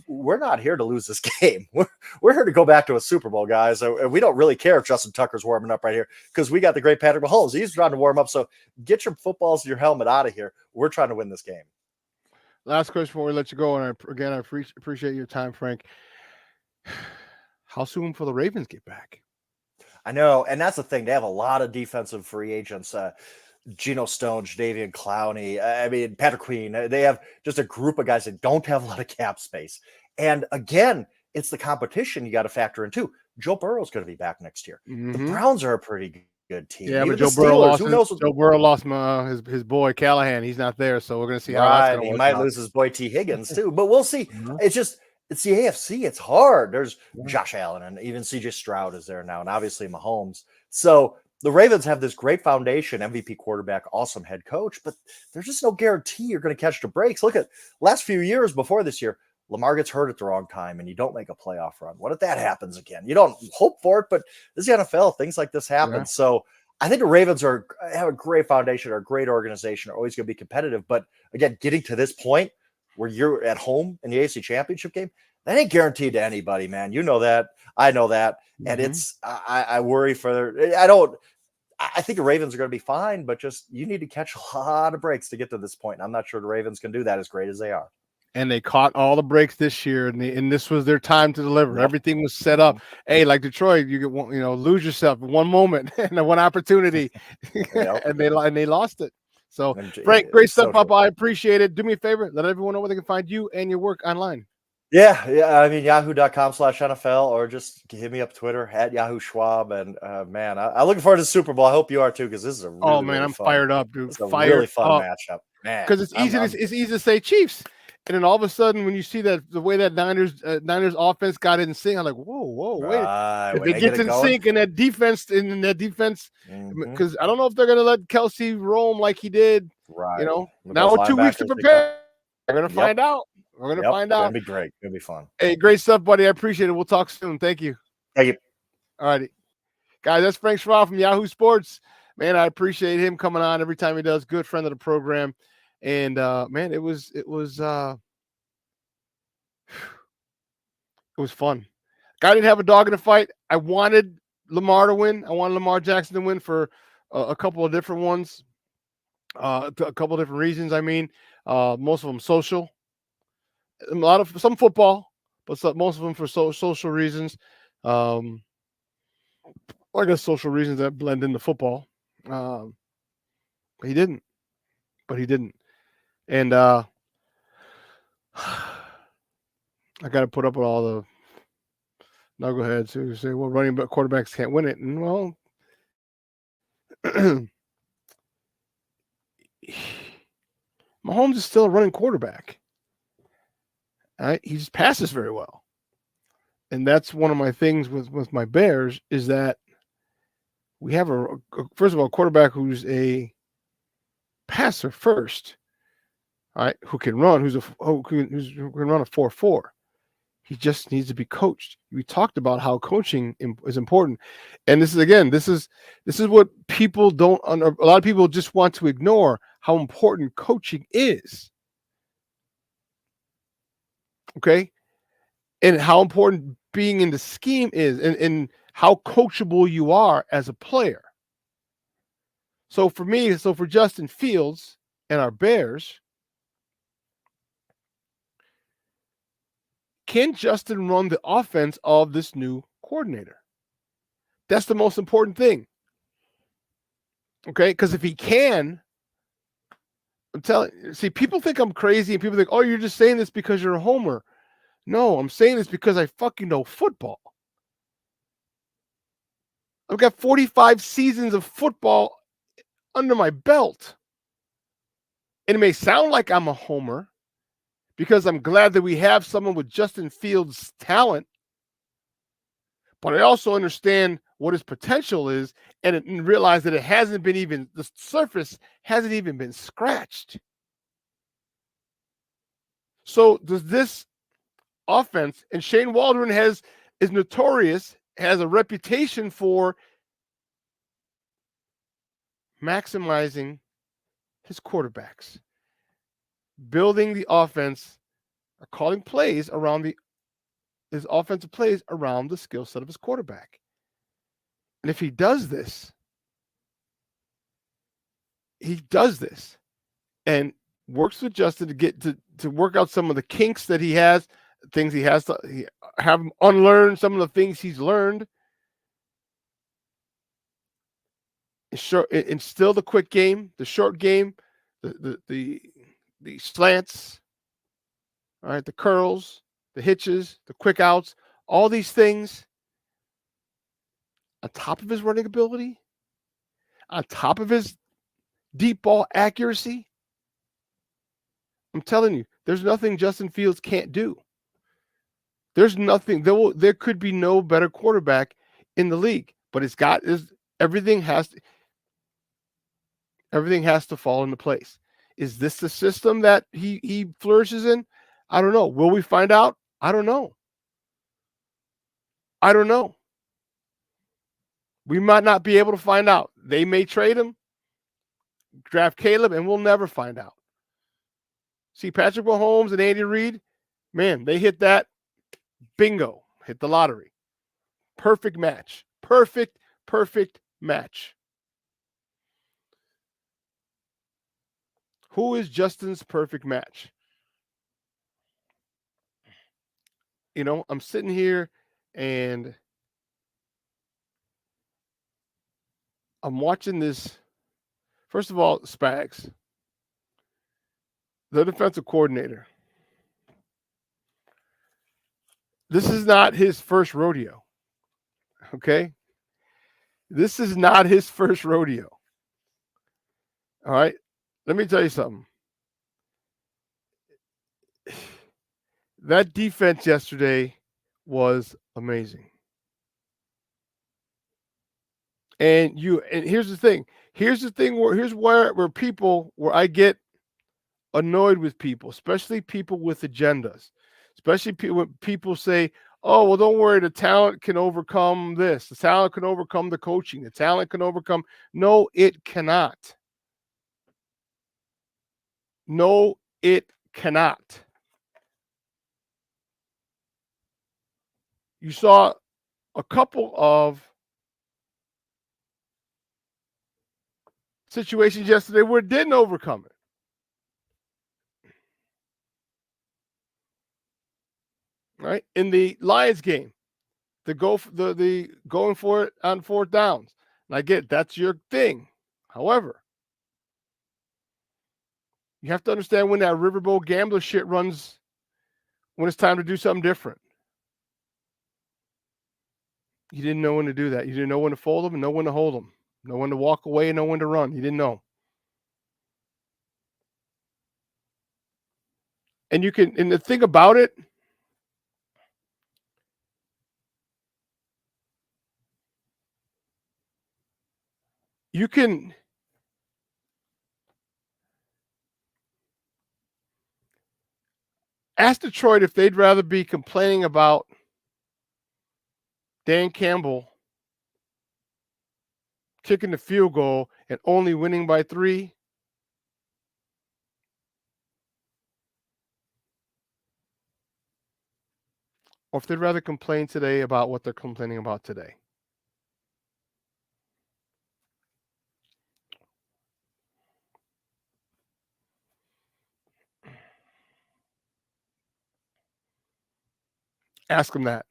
we're not here to lose this game. We're here to go back to a Super Bowl, guys. And we don't really care if Justin Tucker's warming up right here, because we got the great Patrick Mahomes. He's trying to warm up. So get your footballs and your helmet out of here. We're trying to win this game. Last question before we let you go. And I appreciate your time, Frank. How soon will the Ravens get back? I know. And that's the thing. They have a lot of defensive free agents. Geno Stone, Jadeveon Clowney, Patrick Queen. They have just a group of guys that don't have a lot of cap space. And again, it's the competition you got to factor in too. Joe Burrow's going to be back next year. The Browns are a pretty good team. Yeah, even but Joe Burrow lost his boy Callahan. He's not there, so we're going to see how that's going to work. He might lose his boy T. Higgins too, but we'll see. It's the AFC. It's hard. There's Josh Allen, and even CJ Stroud is there now, and obviously Mahomes. So the Ravens have this great foundation, MVP quarterback, awesome head coach, but there's just no guarantee you're going to catch the breaks. Look at last few years before this year, Lamar gets hurt at the wrong time and you don't make a playoff run. What if that happens again? You don't hope for it, but this is the NFL. Things like this happen. Yeah. So I think the Ravens have a great foundation, are a great organization, are always going to be competitive. But again, getting to this point where you're at home in the AFC Championship game, that ain't guaranteed to anybody, man. You know that. I know that. And it's I worry for I think the Ravens are going to be fine, but just you need to catch a lot of breaks to get to this point. And I'm not sure the Ravens can do that as great as they are. And they caught all the breaks this year, and this was their time to deliver. Yep. Everything was set up. Hey, like Detroit, you get lose yourself in one moment and one opportunity, and they lost it. So, Frank, great stuff, Papa. I appreciate it. Do me a favor, let everyone know where they can find you and your work online. Yeah. Yahoo.com/NFL, or just hit me up Twitter at Yahoo Schwab. And man, I'm looking forward to the Super Bowl. I hope you are too, because this is a really, I'm fired up, dude. It's a really fun matchup, man. Because it's easy to say Chiefs. And then all of a sudden, when you see that the way that Niners offense got in sync, I'm like, whoa, wait. Right, If they get in sync and that defense, because I don't know if they're going to let Kelsey roam like he did. Right. Now we're 2 weeks to prepare. We're going to find out. We're going to find out. It's going to be great. It's going to be fun. Hey, great stuff, buddy. I appreciate it. We'll talk soon. Thank you. Thank you. All righty. Guys, that's Frank Schwab from Yahoo Sports. Man, I appreciate him coming on every time he does. Good friend of the program. And man, it was fun. Guy didn't have a dog in the fight. I wanted Lamar to win. I wanted Lamar Jackson to win for a couple of different ones. A couple of different reasons. I mean, most of them social. Some football, but most of them for social reasons. I guess social reasons that blend into football. But he didn't. And I got to put up with all the knuckleheads who say, well, running back quarterbacks can't win it. And well, Mahomes is still a running quarterback. He just passes very well. And that's one of my things with my Bears is that we have first of all, a quarterback who's a passer first, all right, who can run, who can run a 4.4. He just needs to be coached. We talked about how coaching is important. And this is what people don't, a lot of people just want to ignore how important coaching is. Okay. And how important being in the scheme is and how coachable you are as a player. So for Justin Fields and our Bears, can Justin run the offense of this new coordinator? That's the most important thing. Okay? Because if he can, people think I'm crazy and people think, oh, you're just saying this because you're a homer. No, I'm saying this because I fucking know football. I've got 45 seasons of football under my belt. And it may sound like I'm a homer because I'm glad that we have someone with Justin Fields' talent. But I also understand what his potential is and realize that the surface hasn't even been scratched. So does this offense, and Shane Waldron is notorious, has a reputation for maximizing his quarterbacks, building the offense, calling plays around his offensive plays around the skill set of his quarterback. And if he does this and works with Justin to get to work out some of the kinks that he has, things he has to have him unlearn some of the things he's learned. Instill the quick game, the short game, the slants, all right, the curls, the hitches, the quick outs, all these things on top of his running ability, on top of his deep ball accuracy. I'm telling you, there's nothing Justin Fields can't do. There's nothing. There could be no better quarterback in the league, but everything has to fall into place. Is this the system that he flourishes in? I don't know. Will we find out? I don't know. We might not be able to find out. They may trade him, draft Caleb, and we'll never find out. See, Patrick Mahomes and Andy Reid, man, they hit that. Bingo. Hit the lottery. Perfect match. Perfect match. Who is Justin's perfect match? I'm sitting here and I'm watching this. First of all, Spags, the defensive coordinator. This is not his first rodeo. Okay? This is not his first rodeo. All right? Let me tell you something. That defense yesterday was amazing. And here's the thing. Here's where I get annoyed with people, especially people with agendas. Especially when people say, "Oh, well, don't worry, the talent can overcome this. The talent can overcome the coaching. The talent can overcome." No, it cannot. No, it cannot. You saw a couple of situations yesterday where it didn't overcome it. Right? In the Lions game, the going for it on fourth downs. And I get that's your thing. However, you have to understand when that riverboat gambler shit runs, when it's time to do something different. You didn't know when to do that. You didn't know when to fold them and know when to hold them. Know when to walk away and know when to run. You didn't know. And the thing about it, you can ask Detroit if they'd rather be complaining about Dan Campbell kicking the field goal and only winning by 3, or if they'd rather complain today about what they're complaining about today. Ask them that.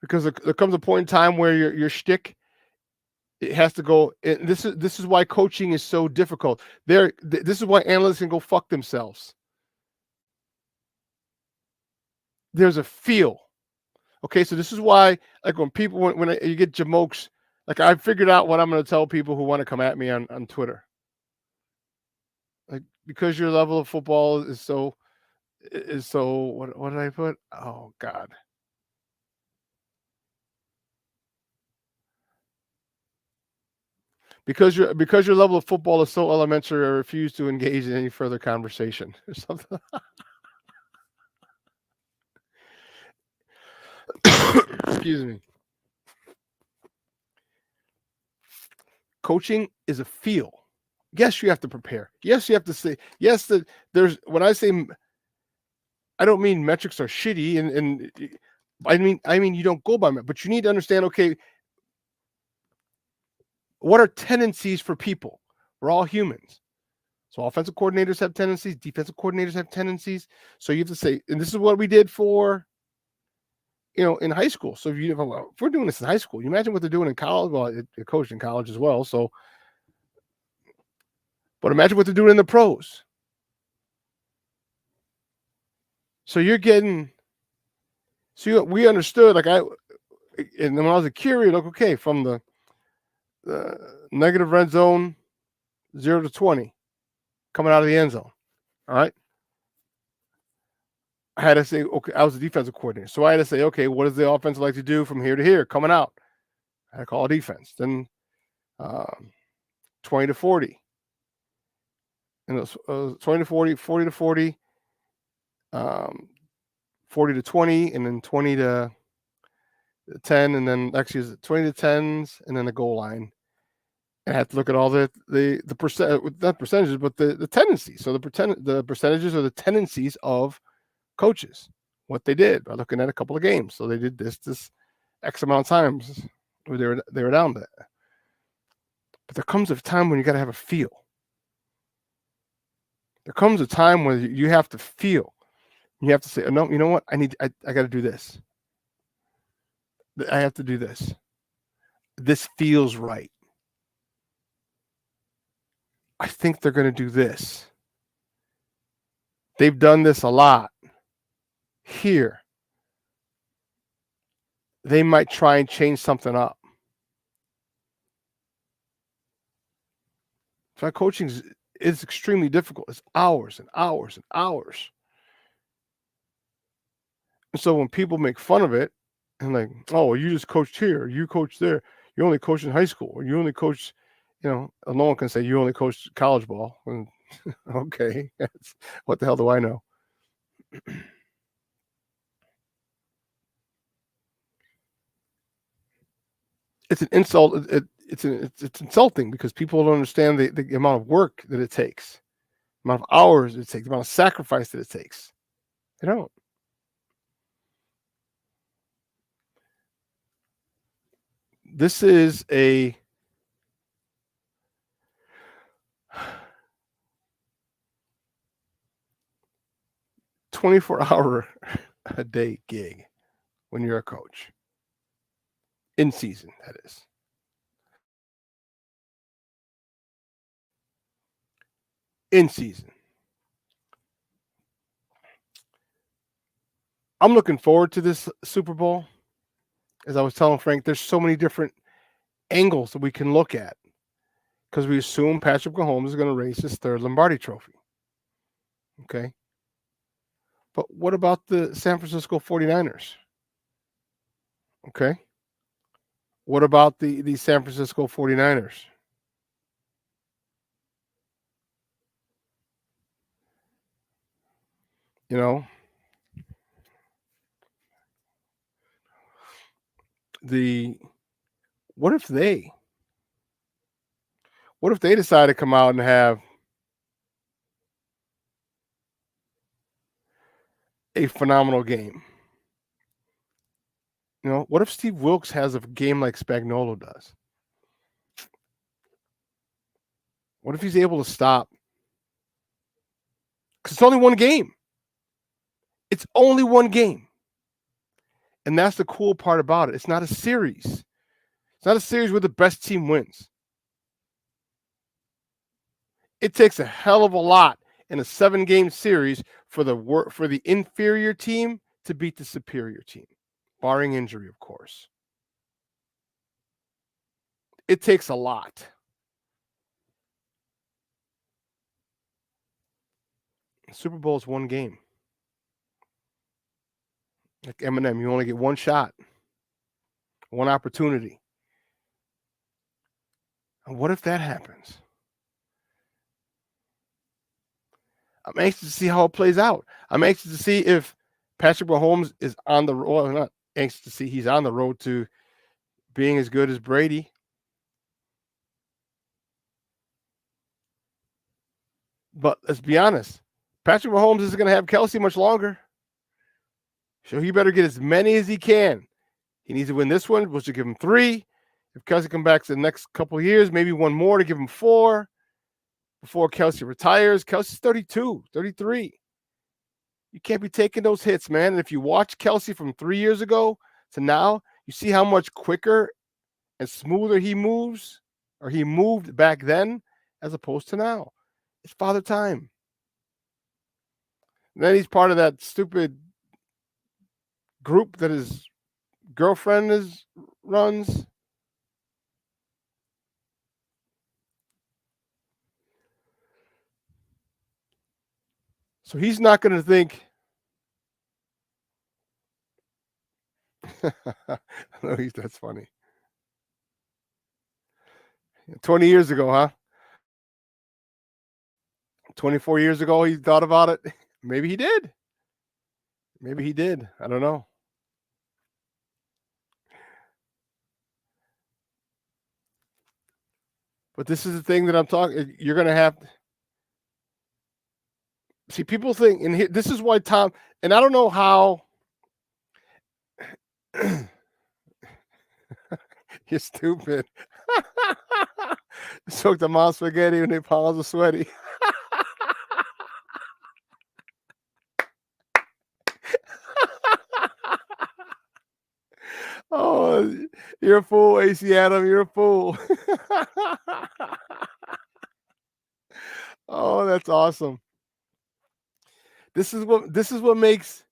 Because there comes a point in time where your shtick, it has to go. And this is why coaching is so difficult. This is why analysts can go fuck themselves. There's a feel. Okay, so this is why, like when people when you get jamokes, like I figured out what I'm going to tell people who want to come at me on Twitter. Like, because your level of football is so what did I put? Oh God. Because your level of football is so elementary, I refuse to engage in any further conversation or something. Excuse me. Coaching is a feel. Yes, you have to prepare. Yes, you have to say yes. There's when I say, I don't mean metrics are shitty, and I mean you don't go by them, but you need to understand. Okay, what are tendencies for people? We're all humans. So offensive coordinators have tendencies, defensive coordinators have tendencies. So you have to say, and this is what we did for, in high school. So if we're doing this in high school, you imagine what they're doing in college. Well, it coached in college as well. So, but imagine what they're doing in the pros. So we understood, and when I was a curious, like, okay, from the negative red zone, 0 to 20, coming out of the end zone. All right. I had to say, okay, I was a defensive coordinator. So I had to say, okay, what does the offense like to do from here to here, coming out? I had to call defense. Then 20 to 40. And it was 20 to 40, 40 to 40, 40 to 20, and then 20 to 10, and then actually it was 20 to 10s, and then the goal line. And I had to look at all the percent, not percentages, but the tendencies. So the percentages are the tendencies of coaches, what they did by looking at a couple of games. So they did this X amount of times where they were down there. But there comes a time when you got to have a feel. There comes a time where you have to feel. You have to say, no, you know what? I got to do this. I have to do this. This feels right. I think they're going to do this. They've done this a lot. Here, they might try and change something up. So coaching is extremely difficult. It's hours and hours and hours. And so when people make fun of it and like, oh, well, you just coached here, you coached there, you only coached in high school, or you only coached, no one can say you only coached college ball. And, okay, what the hell do I know? It's an insult. It's insulting because people don't understand the amount of work that it takes, the amount of hours it takes, the amount of sacrifice that it takes. They don't. This is a 24-hour a day gig when you're a coach. In season, that is. In season. I'm looking forward to this Super Bowl. As I was telling Frank, there's so many different angles that we can look at because we assume Patrick Mahomes is going to raise his third Lombardi trophy. Okay. But what about the San Francisco 49ers? Okay. What about the San Francisco 49ers? What if they decide to come out and have a phenomenal game? What if Steve Wilkes has a game like Spagnuolo does? What if he's able to stop? Because it's only one game. It's only one game. And that's the cool part about it. It's not a series. It's not a series where the best team wins. It takes a hell of a lot in a 7-game series for the inferior team to beat the superior team, barring injury, of course. It takes a lot. The Super Bowl is one game. Like Eminem, you only get one shot, one opportunity. And what if that happens? I'm anxious to see how it plays out. I'm anxious to see if Patrick Mahomes is on the road. I'm not anxious to see he's on the road to being as good as Brady. But let's be honest. Patrick Mahomes isn't going to have Kelsey much longer. So he better get as many as he can. He needs to win this one, which will give him 3. If Kelsey comes back to the next couple of years, maybe one more to give him 4 before Kelsey retires. Kelsey's 32, 33. You can't be taking those hits, man. And if you watch Kelsey from 3 years ago to now, you see how much quicker and smoother he moves, or he moved back then as opposed to now. It's father time. And then he's part of that stupid group that his girlfriend runs. So he's not going to think. No, that's funny. 20 years ago, huh? 24 years ago, he thought about it. Maybe he did. Maybe he did. I don't know. But this is the thing that I'm talking. You're going to have. See, people think, and this is why Tom, and I don't know how. You're stupid. Soak the mom's spaghetti when they palms are sweaty. Oh, you're a fool, AC Adam. You're a fool. Oh, that's awesome. This is what makes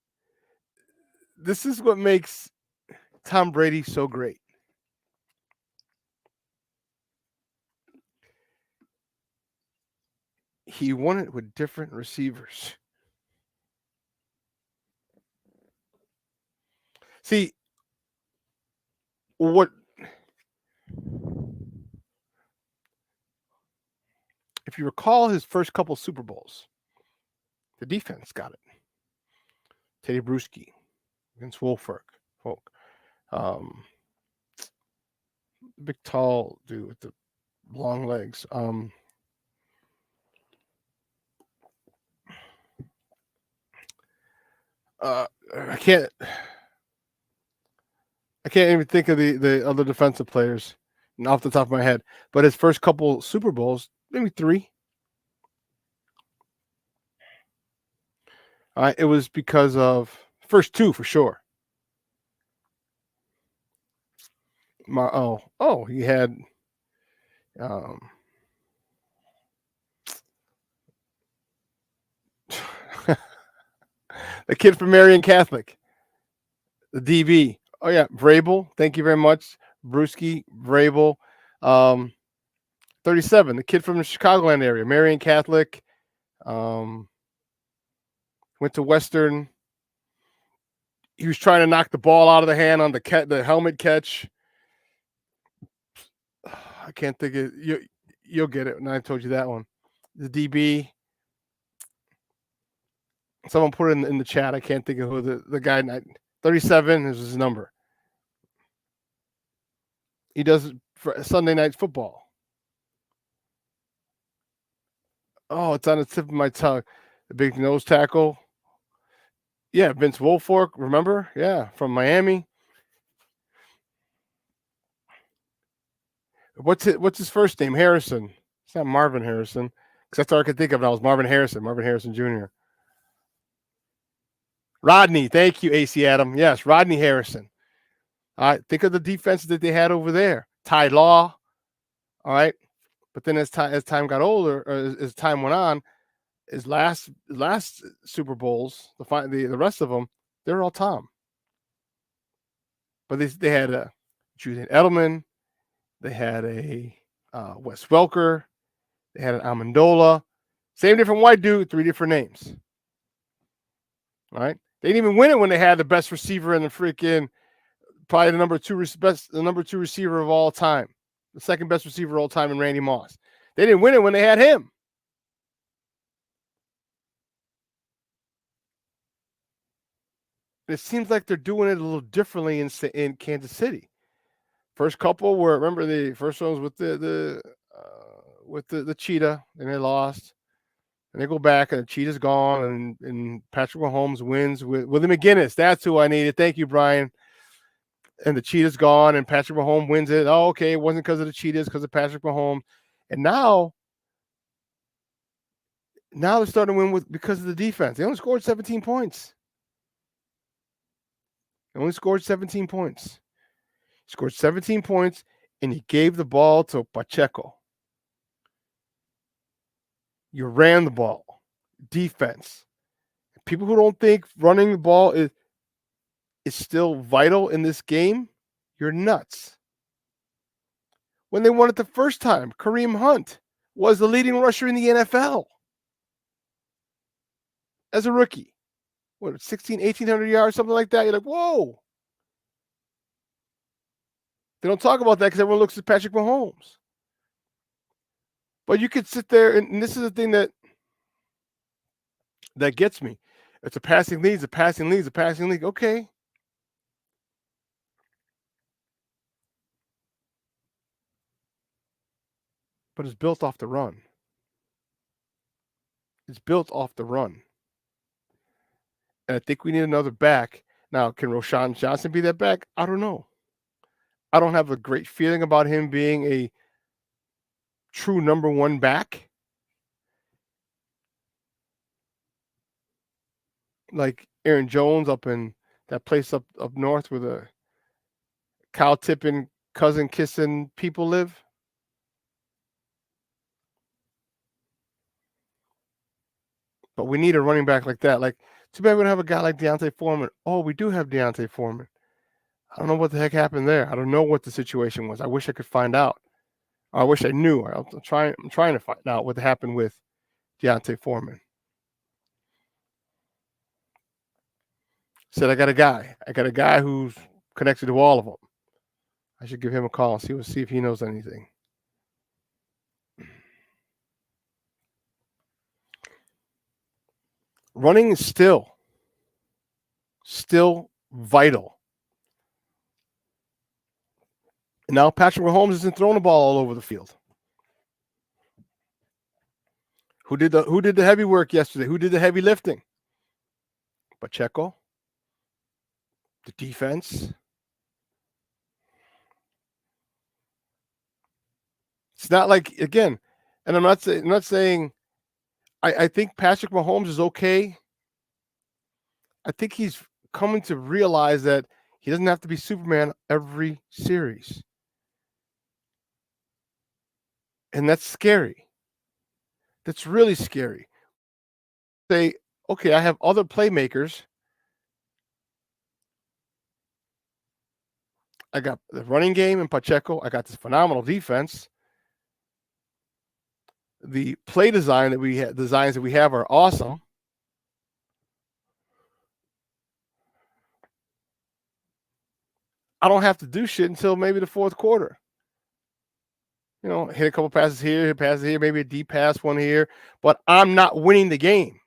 Tom Brady so great. He won it with different receivers. See, what if you recall his first couple Super Bowls, the defense got it. Teddy Bruschi against Wolfolk. Big tall dude with the long legs. I can't even think of the other defensive players off the top of my head. But his first couple Super Bowls, maybe 3. It was because of first 2 for sure. He had the kid from Marian Catholic, the DB. Oh yeah, Vrabel. Thank you very much, Bruschi, Vrabel. 37, the kid from the Chicagoland area, Marian Catholic. Went to Western. He was trying to knock the ball out of the hand on the helmet catch. I can't think of you. You'll get it when I told you that one. The DB. Someone put it in the chat. I can't think of who the guy. 37 is his number. He does it for Sunday Night Football. Oh, it's on the tip of my tongue. The big nose tackle. Yeah, Vince Wilfork, remember? Yeah, from Miami. What's his first name? Harrison. It's not Marvin Harrison. Because that's all I could think of. That was Marvin Harrison Jr. Rodney. Thank you, AC Adam. Yes, Rodney Harrison. All right, think of the defenses that they had over there. Ty Law. All right. But then as time got older, or as time went on, his last Super Bowls, the rest of them, they're all Tom. But they had a Julian Edelman, they had a Wes Welker, they had an Amendola, same different white dude, 3 different names. All right, they didn't even win it when they had the best receiver in the freaking, probably the number 2 receiver of all time, the second best receiver of all time in Randy Moss. They didn't win it when they had him. It seems like they're doing it a little differently in Kansas City. First couple were, remember the first one was with the cheetah, and they lost. And they go back, and the cheetah's gone, and Patrick Mahomes wins with Willie McGinnis. That's who I needed. Thank you, Brian. And the cheetah's gone, and Patrick Mahomes wins it. Oh, okay, it wasn't because of the cheetahs, because of Patrick Mahomes. And now they're starting to win because of the defense. They only scored 17 points. They only scored 17 points. Scored 17 points, and you gave the ball to Pacheco. You ran the ball. Defense. People who don't think running the ball is still vital in this game, you're nuts. When they won it the first time, Kareem Hunt was the leading rusher in the NFL as a rookie. What, 1,800 yards, something like that? You're like, whoa. They don't talk about that because everyone looks at Patrick Mahomes. But you could sit there, and this is the thing that gets me. It's a passing lead, Okay. But it's built off the run. And I think we need another back. Now, can Roschon Johnson be that back? I don't know. I don't have a great feeling about him being a true number 1 back. Like Aaron Jones up in that place up north where the cow tipping, cousin kissing people live. But we need a running back like that. Like, too bad we don't have a guy like Deontay Foreman. Oh, we do have Deontay Foreman. I don't know what the heck happened there. I don't know what the situation was. I wish I could find out. I wish I knew. I'm trying to find out what happened with Deontay Foreman. Said, I got a guy who's connected to all of them. I should give him a call and see if he knows anything. Running is still vital. And now Patrick Mahomes isn't throwing the ball all over the field. Who did the heavy work yesterday? Who did the heavy lifting? Pacheco. The defense. It's not like, again, and I'm not saying I think Patrick Mahomes is okay. I think he's coming to realize that he doesn't have to be Superman every series. And that's scary. That's really scary. Say, okay, I have other playmakers. I got the running game in Pacheco. I got this phenomenal defense. The play designs that we have are awesome. I don't have to do shit until maybe the fourth quarter. Hit a couple passes here, maybe a deep pass one here, but I'm not winning the game.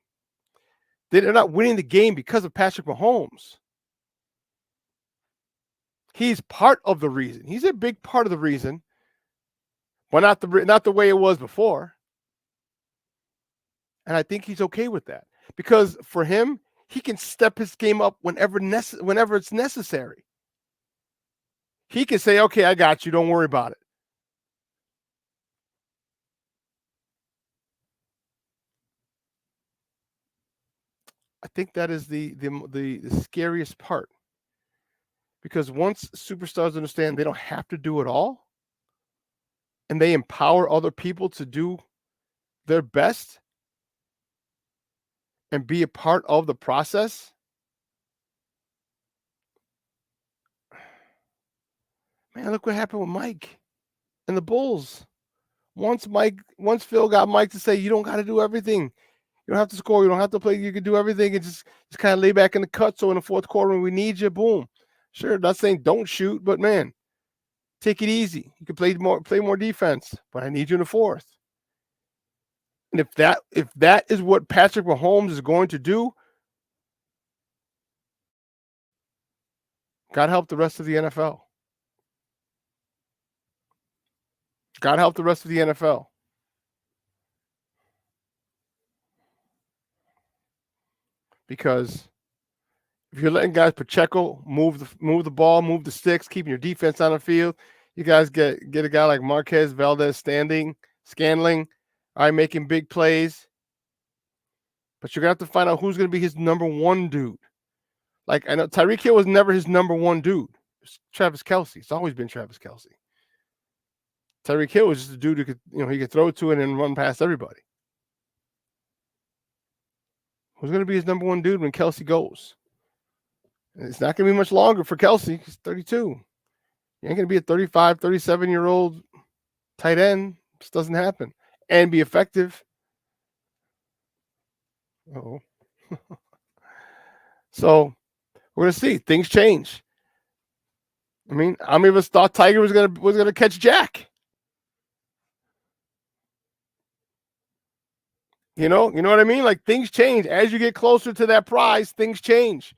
They're not winning the game because of Patrick Mahomes. He's part of the reason. He's a big part of the reason, but not the way it was before. And I think he's okay with that because for him, he can step his game up whenever it's necessary. He can say, okay, I got you. Don't worry about it. I think that is the scariest part. Because once superstars understand they don't have to do it all, and they empower other people to do their best and be a part of the process, man, look what happened with Mike and the Bulls. Once Phil got Mike to say, you don't got to do everything. You don't have to score. You don't have to play. You can do everything and just kind of lay back in the cut. So in the fourth quarter, when we need you, boom. Sure, not saying don't shoot, but man, take it easy. You can play more defense, but I need you in the fourth. And if that is what Patrick Mahomes is going to do, God help the rest of the NFL. God help the rest of the NFL. Because if you're letting guys Pacheco move the ball, move the sticks, keeping your defense on the field, you guys get a guy like Marquez Valdez Scantling, making big plays. But you're gonna have to find out who's gonna be his number one dude. Like I know Tyreek Hill was never his number one dude. It's Travis Kelce. It's always been Travis Kelce. Tyreek Hill was just a dude who could, he could throw to it and run past everybody. Who's going to be his number one dude when Kelce goes? And it's not going to be much longer for Kelce. He's 32. He ain't going to be a 35, 37-year-old tight end. It just doesn't happen. And be effective. Uh-oh. So we're going to see. Things change. I mean, how many of us thought Tiger was going to catch Jack? You know what I mean? Like things change. As you get closer to that prize, things change.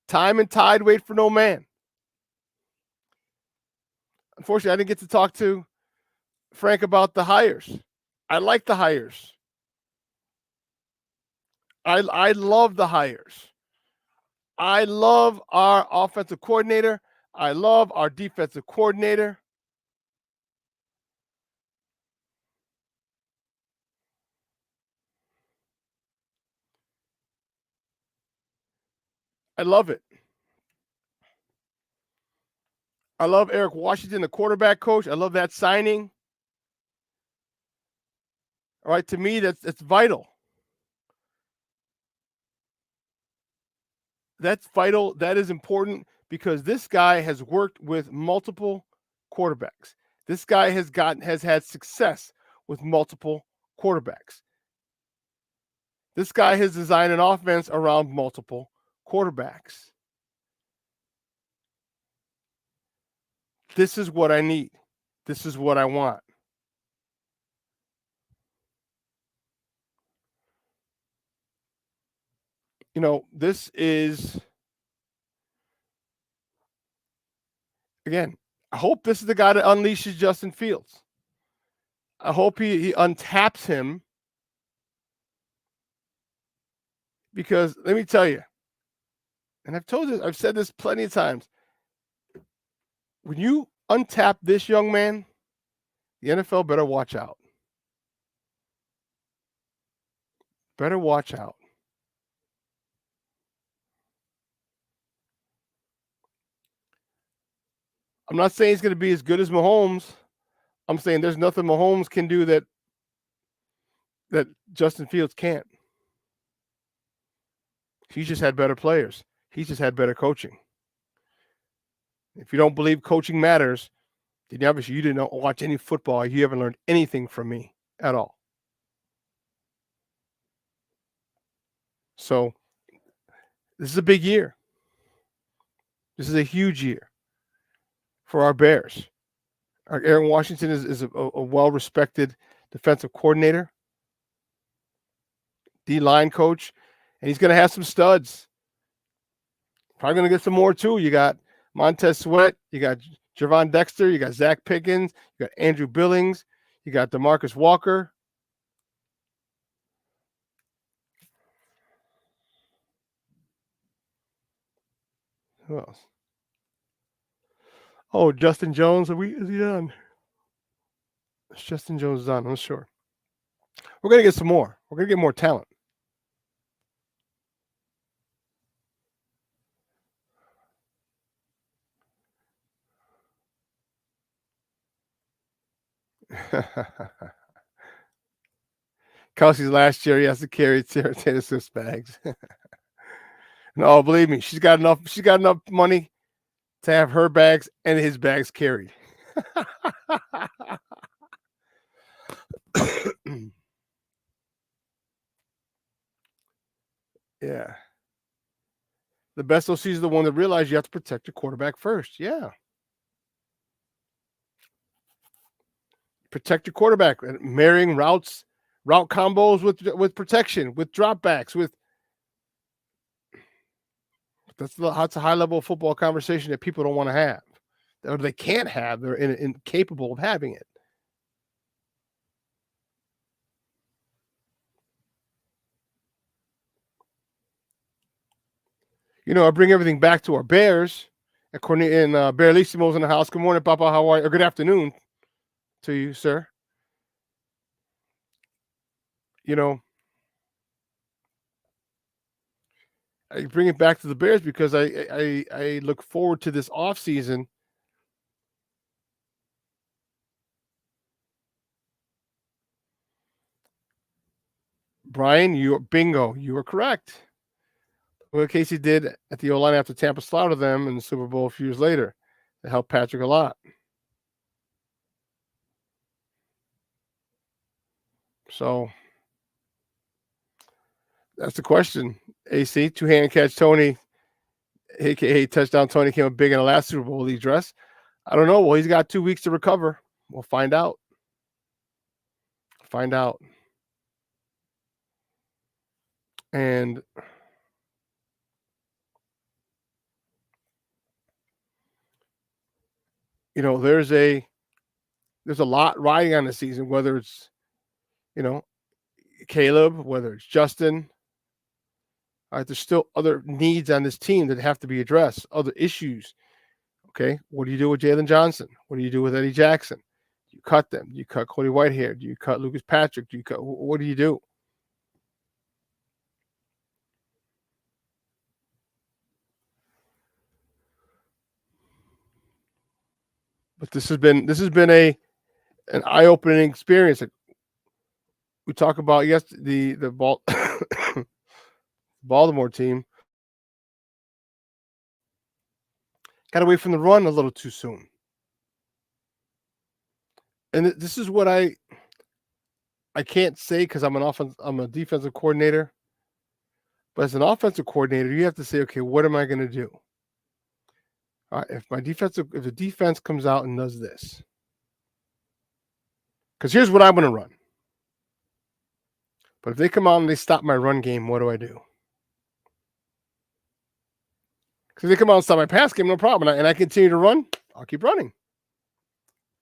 Time and tide wait for no man. Unfortunately, I didn't get to talk to Frank about the hires. I like the hires. I love the hires. I love our offensive coordinator. I love our defensive coordinator. I love it. I love Eric Washington, the quarterback coach. I love that signing. All right, to me, that's vital. That's vital. That is important because this guy has worked with multiple quarterbacks. This guy has had success with multiple quarterbacks. This guy has designed an offense around multiple quarterbacks. This is what I need. This is what I want. You know, this is, again, I hope this is the guy that unleashes Justin Fields. I hope he untaps him, because let me tell you, and I've said this plenty of times, when you untap this young man, the NFL better watch out. Better watch out. I'm not saying he's going to be as good as Mahomes. I'm saying there's nothing Mahomes can do that Justin Fields can't. He's just had better players. He's just had better coaching. If you don't believe coaching matters, then obviously you didn't watch any football. You haven't learned anything from me at all. So this is a big year. This is a huge year for our Bears. Aaron Washington is a well-respected defensive coordinator, D-line coach, and he's going to have some studs. Probably going to get some more too. You got Montez Sweat, you got Javon Dexter, you got Zach Pickens, you got Andrew Billings, you got DeMarcus Walker. Who else? Oh, Justin Jones. Is he on? Is Justin Jones on? I'm not sure. We're going to get some more. We're going to get more talent. Kelsey's last year, he has to carry Taylor Swift's bags. No, believe me, she's got enough money to have her bags and his bags carried. Yeah. The best OC is the one that realized you have to protect your quarterback first. Yeah. Protect your quarterback. Marrying route combos with protection, with dropbacks, that's a high level of football conversation that people don't want to have, or they can't have. They're incapable of having it. You know, I bring everything back to our Bears. And Bearlissimo's in the house. Good morning, Papa. How are you? Or good afternoon to you, sir. You know, I bring it back to the Bears because I look forward to this offseason. Brian, you are correct. What Casey did at the O-line after Tampa slaughtered them in the Super Bowl a few years later, it helped Patrick a lot. So that's the question. AC, two-hand catch Tony, a.k.a. touchdown Tony, came up big in the last Super Bowl league dress. I don't know. Well, he's got 2 weeks to recover. We'll find out. And you know, there's a lot riding on the season, whether it's, you know, Caleb, whether it's Justin. All right, there's still other needs on this team that have to be addressed, other issues. Okay, what do you do with Jalen Johnson? What do you do with Eddie Jackson? Do you cut them? Do you cut Cody Whitehair? Do you cut Lucas Patrick? What do you do? But this has been an eye-opening experience. We talk about the Baltimore team got away from the run a little too soon. And this is what I can't say because I'm a defensive coordinator, But as an offensive coordinator, you have to say, okay, what am I going to do? All right, if the defense comes out and does this, because here's what I'm going to run. But if they come out and they stop my run game, what do I do? Because if they come out and stop my pass game, no problem. And I continue to run, I'll keep running.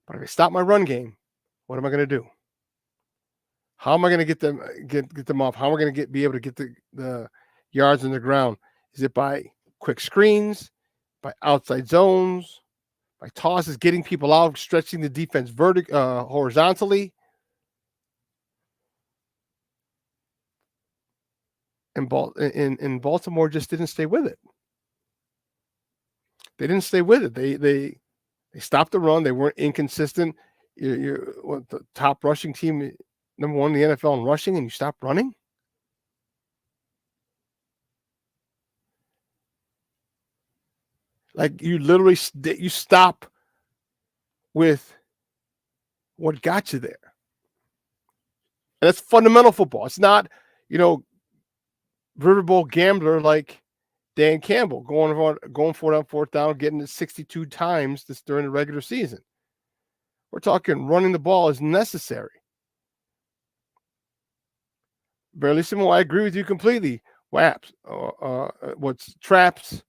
But if they stop my run game, what am I going to do? How am I going to get them off? How am I going to be able to get the yards on the ground? Is it by quick screens, by outside zones, by tosses, getting people out, stretching the defense horizontally? And Baltimore just didn't stay with it. They didn't stay with it. They stopped the run. They weren't inconsistent. You're the top rushing team, number one in the NFL in rushing, and you stop running? Like, you literally you stop with what got you there. And that's fundamental football. It's not, River Bowl gambler like Dan Campbell going for it on fourth down, getting it 62 times during the regular season. We're talking running the ball is necessary. Barely Simple, I agree with you completely. Whaps, traps,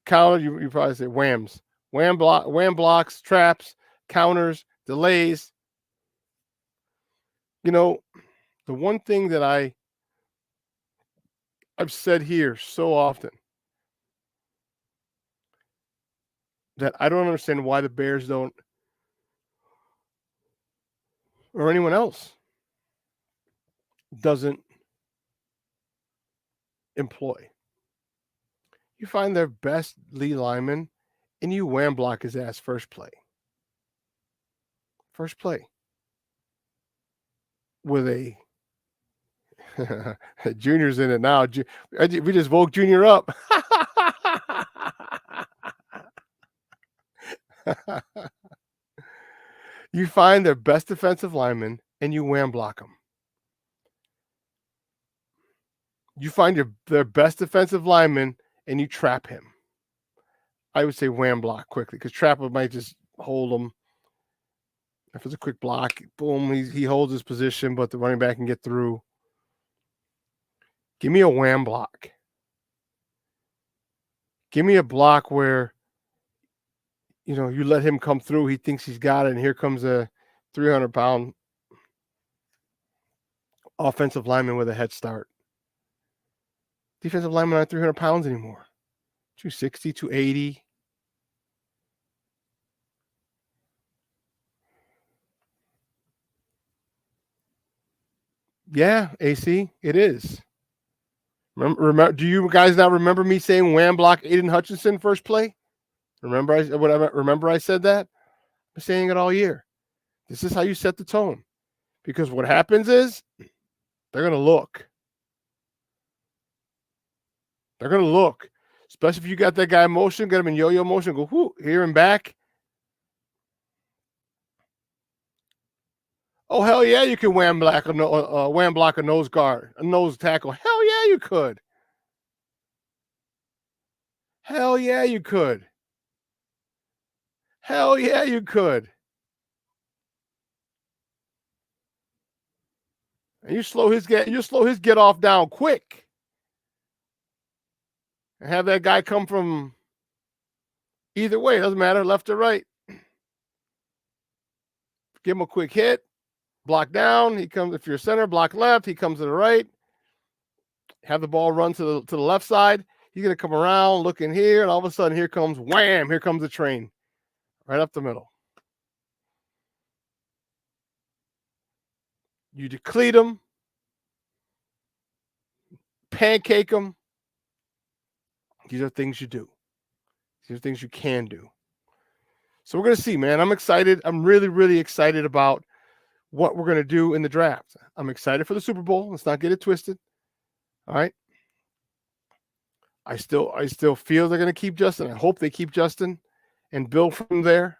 counter, you probably say whams. Wham blocks, traps, counters, delays. The one thing that I've said here so often, that I don't understand why the Bears don't, or anyone else doesn't employ. You find their best lead lineman and you wham block his ass first play. First play. With a Junior's in it now. We just woke Junior up. You find their best defensive lineman and you wham block them. You find their best defensive lineman and you trap him. I would say wham block quickly, because trap might just hold him. If it's a quick block, boom, he holds his position, but the running back can get through. Give me a wham block. Give me a block where, you let him come through. He thinks he's got it, and here comes a 300-pound offensive lineman with a head start. Defensive linemen aren't 300 pounds anymore. 260, 280. Yeah, AC, it is. Remember, do you guys not remember me saying wham block Aiden Hutchinson first play? Remember I said that? I've been saying it all year. This is how you set the tone. Because what happens is they're going to look. They're going to look. Especially if you got that guy in motion, get him in yo-yo motion, go whoo, here and back. Oh, hell yeah, you can wham block a nose guard, a nose tackle. Hell yeah, you could. Hell yeah, you could. Hell yeah, you could. And you slow his get off down quick. And have that guy come from either way, doesn't matter, left or right. Give him a quick hit. Block down. He comes, if you're center, block left. He comes to the right. Have the ball run to the left side. He's going to come around, look in here, and all of a sudden, here comes, wham, here comes the train. Right up the middle. You deplete them. Pancake them. These are things you do. These are things you can do. So we're going to see, man. I'm excited. I'm really, really excited about what we're going to do in the draft. I'm excited for the Super Bowl. Let's not get it twisted. All right. I still feel they're going to keep Justin. I hope they keep Justin and build from there.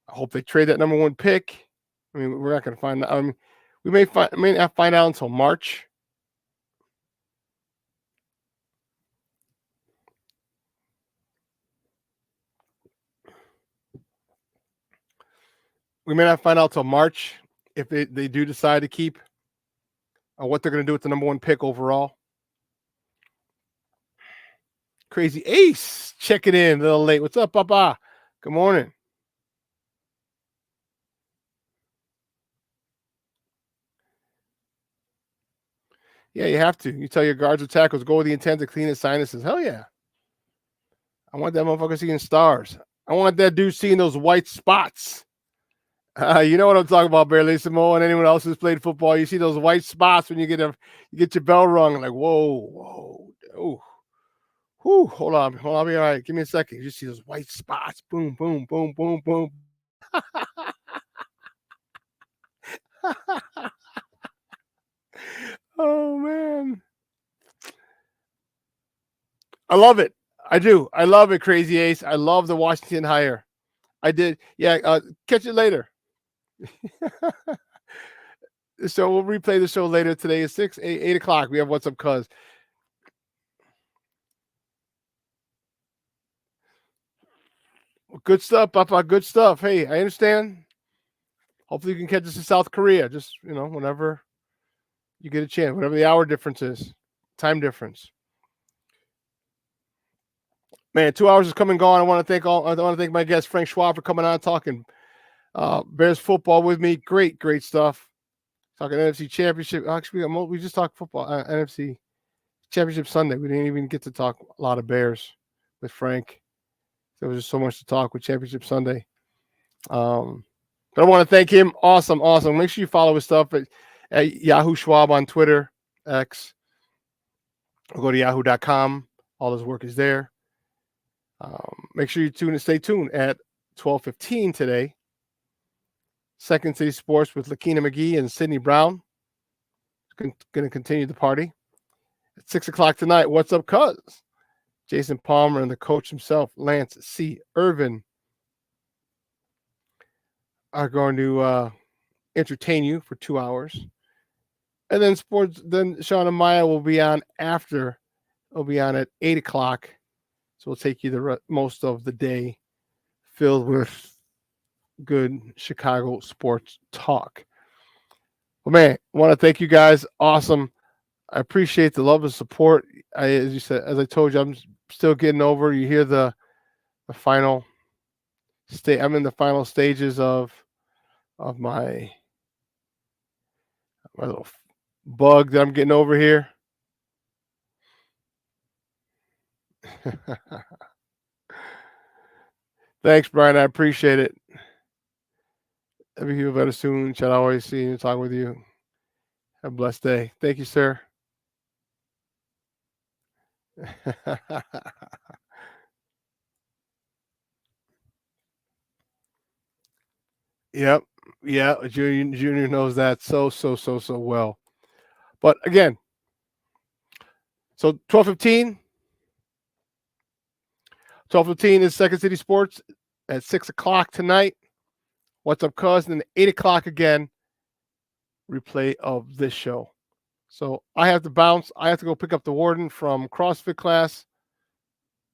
I hope they trade that number one pick. I mean, we're not going to find out. I mean, we may not find out until March. we may not find out till March if they do decide to keep what they're going to do with the number 1 pick overall. Crazy Ace checking in a little late. What's up, Papa? Good morning. Yeah, you have to. You tell your guards or tackles, go with the intent to clean his sinuses. Hell yeah. I want that motherfucker seeing stars. I want that dude seeing those white spots. You know what I'm talking about, Barelissimo, and anyone else who's played football. You see those white spots when you get your bell rung. Like, whoa. Oh. Whew, hold on. I'll be all right. Give me a second. You just see those white spots. Boom, boom, boom, boom, boom. Oh, man. I love it. I do. I love it, Crazy Ace. I love the Washington hire. I did. Yeah, catch it later. So we'll replay the show later today at 8 o'clock. We have What's Up, Cuz. Good stuff, Papa. Good stuff. Hey, I understand. Hopefully you can catch us in South Korea. Just, whenever you get a chance, whatever the hour difference is, time difference. Man, 2 hours is come and gone. I want to thank my guest Frank Schwab for coming on talking Bears football with me. Great stuff. Talking NFC Championship. Actually, we just talked football. NFC Championship Sunday. We didn't even get to talk a lot of Bears with Frank. There was just so much to talk with Championship Sunday. But I want to thank him. Awesome. Make sure you follow his stuff at Yahoo Schwab on Twitter, X. Or go to yahoo.com. All his work is there. Make sure you stay tuned at 12:15 today. Second City Sports with Lakina McGee and Sidney Brown. Going to continue the party. At 6 o'clock tonight, What's Up, Cuz? Jason Palmer and the coach himself, Lance C. Irvin, are going to entertain you for 2 hours. And then Shawn and Maya will be on after. They'll be on at 8 o'clock. So we'll take you the most of the day filled with good Chicago sports talk. Well, man, I want to thank you guys. Awesome. I appreciate the love and support. As I told you, I'm still getting over. You hear the final state. I'm in the final stages of my little bug that I'm getting over here. Thanks, Brian. I appreciate it. Have you feel better soon. Shall always see you and talk with you. Have a blessed day. Thank you, sir. Yep. Yeah. Junior knows that so well. But again, so 12:15. 12:15 is Second City Sports at 6 o'clock tonight. What's Up, Cuz? And then 8 o'clock again, replay of this show. So I have to bounce. I have to go pick up the warden from CrossFit class.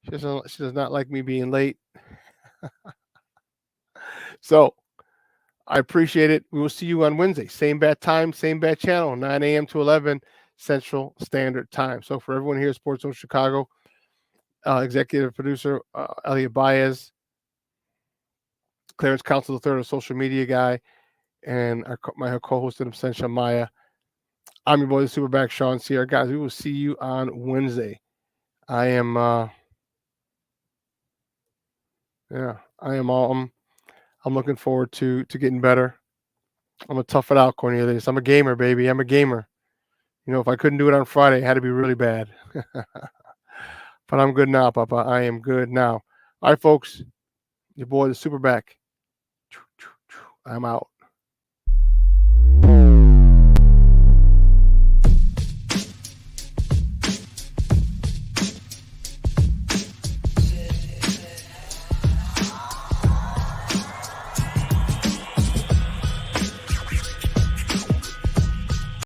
She does not like me being late. So I appreciate it. We will see you on Wednesday. Same bat time, same bat channel, 9 a.m. to 11 Central Standard Time. So for everyone here at Sports Zone Chicago, executive producer Elliot Baez, Clarence Council III, a social media guy, and my co-host Absentia Maya. I'm your boy, the Superback Shawn Sierra. Guys, we will see you on Wednesday. I am I'm looking forward to getting better. I'm gonna tough it out, Cornelius. I'm a gamer, baby. I'm a gamer. If I couldn't do it on Friday, it had to be really bad. But I'm good now, Papa. I am good now. All right, folks. Your boy, the Superback. I'm out.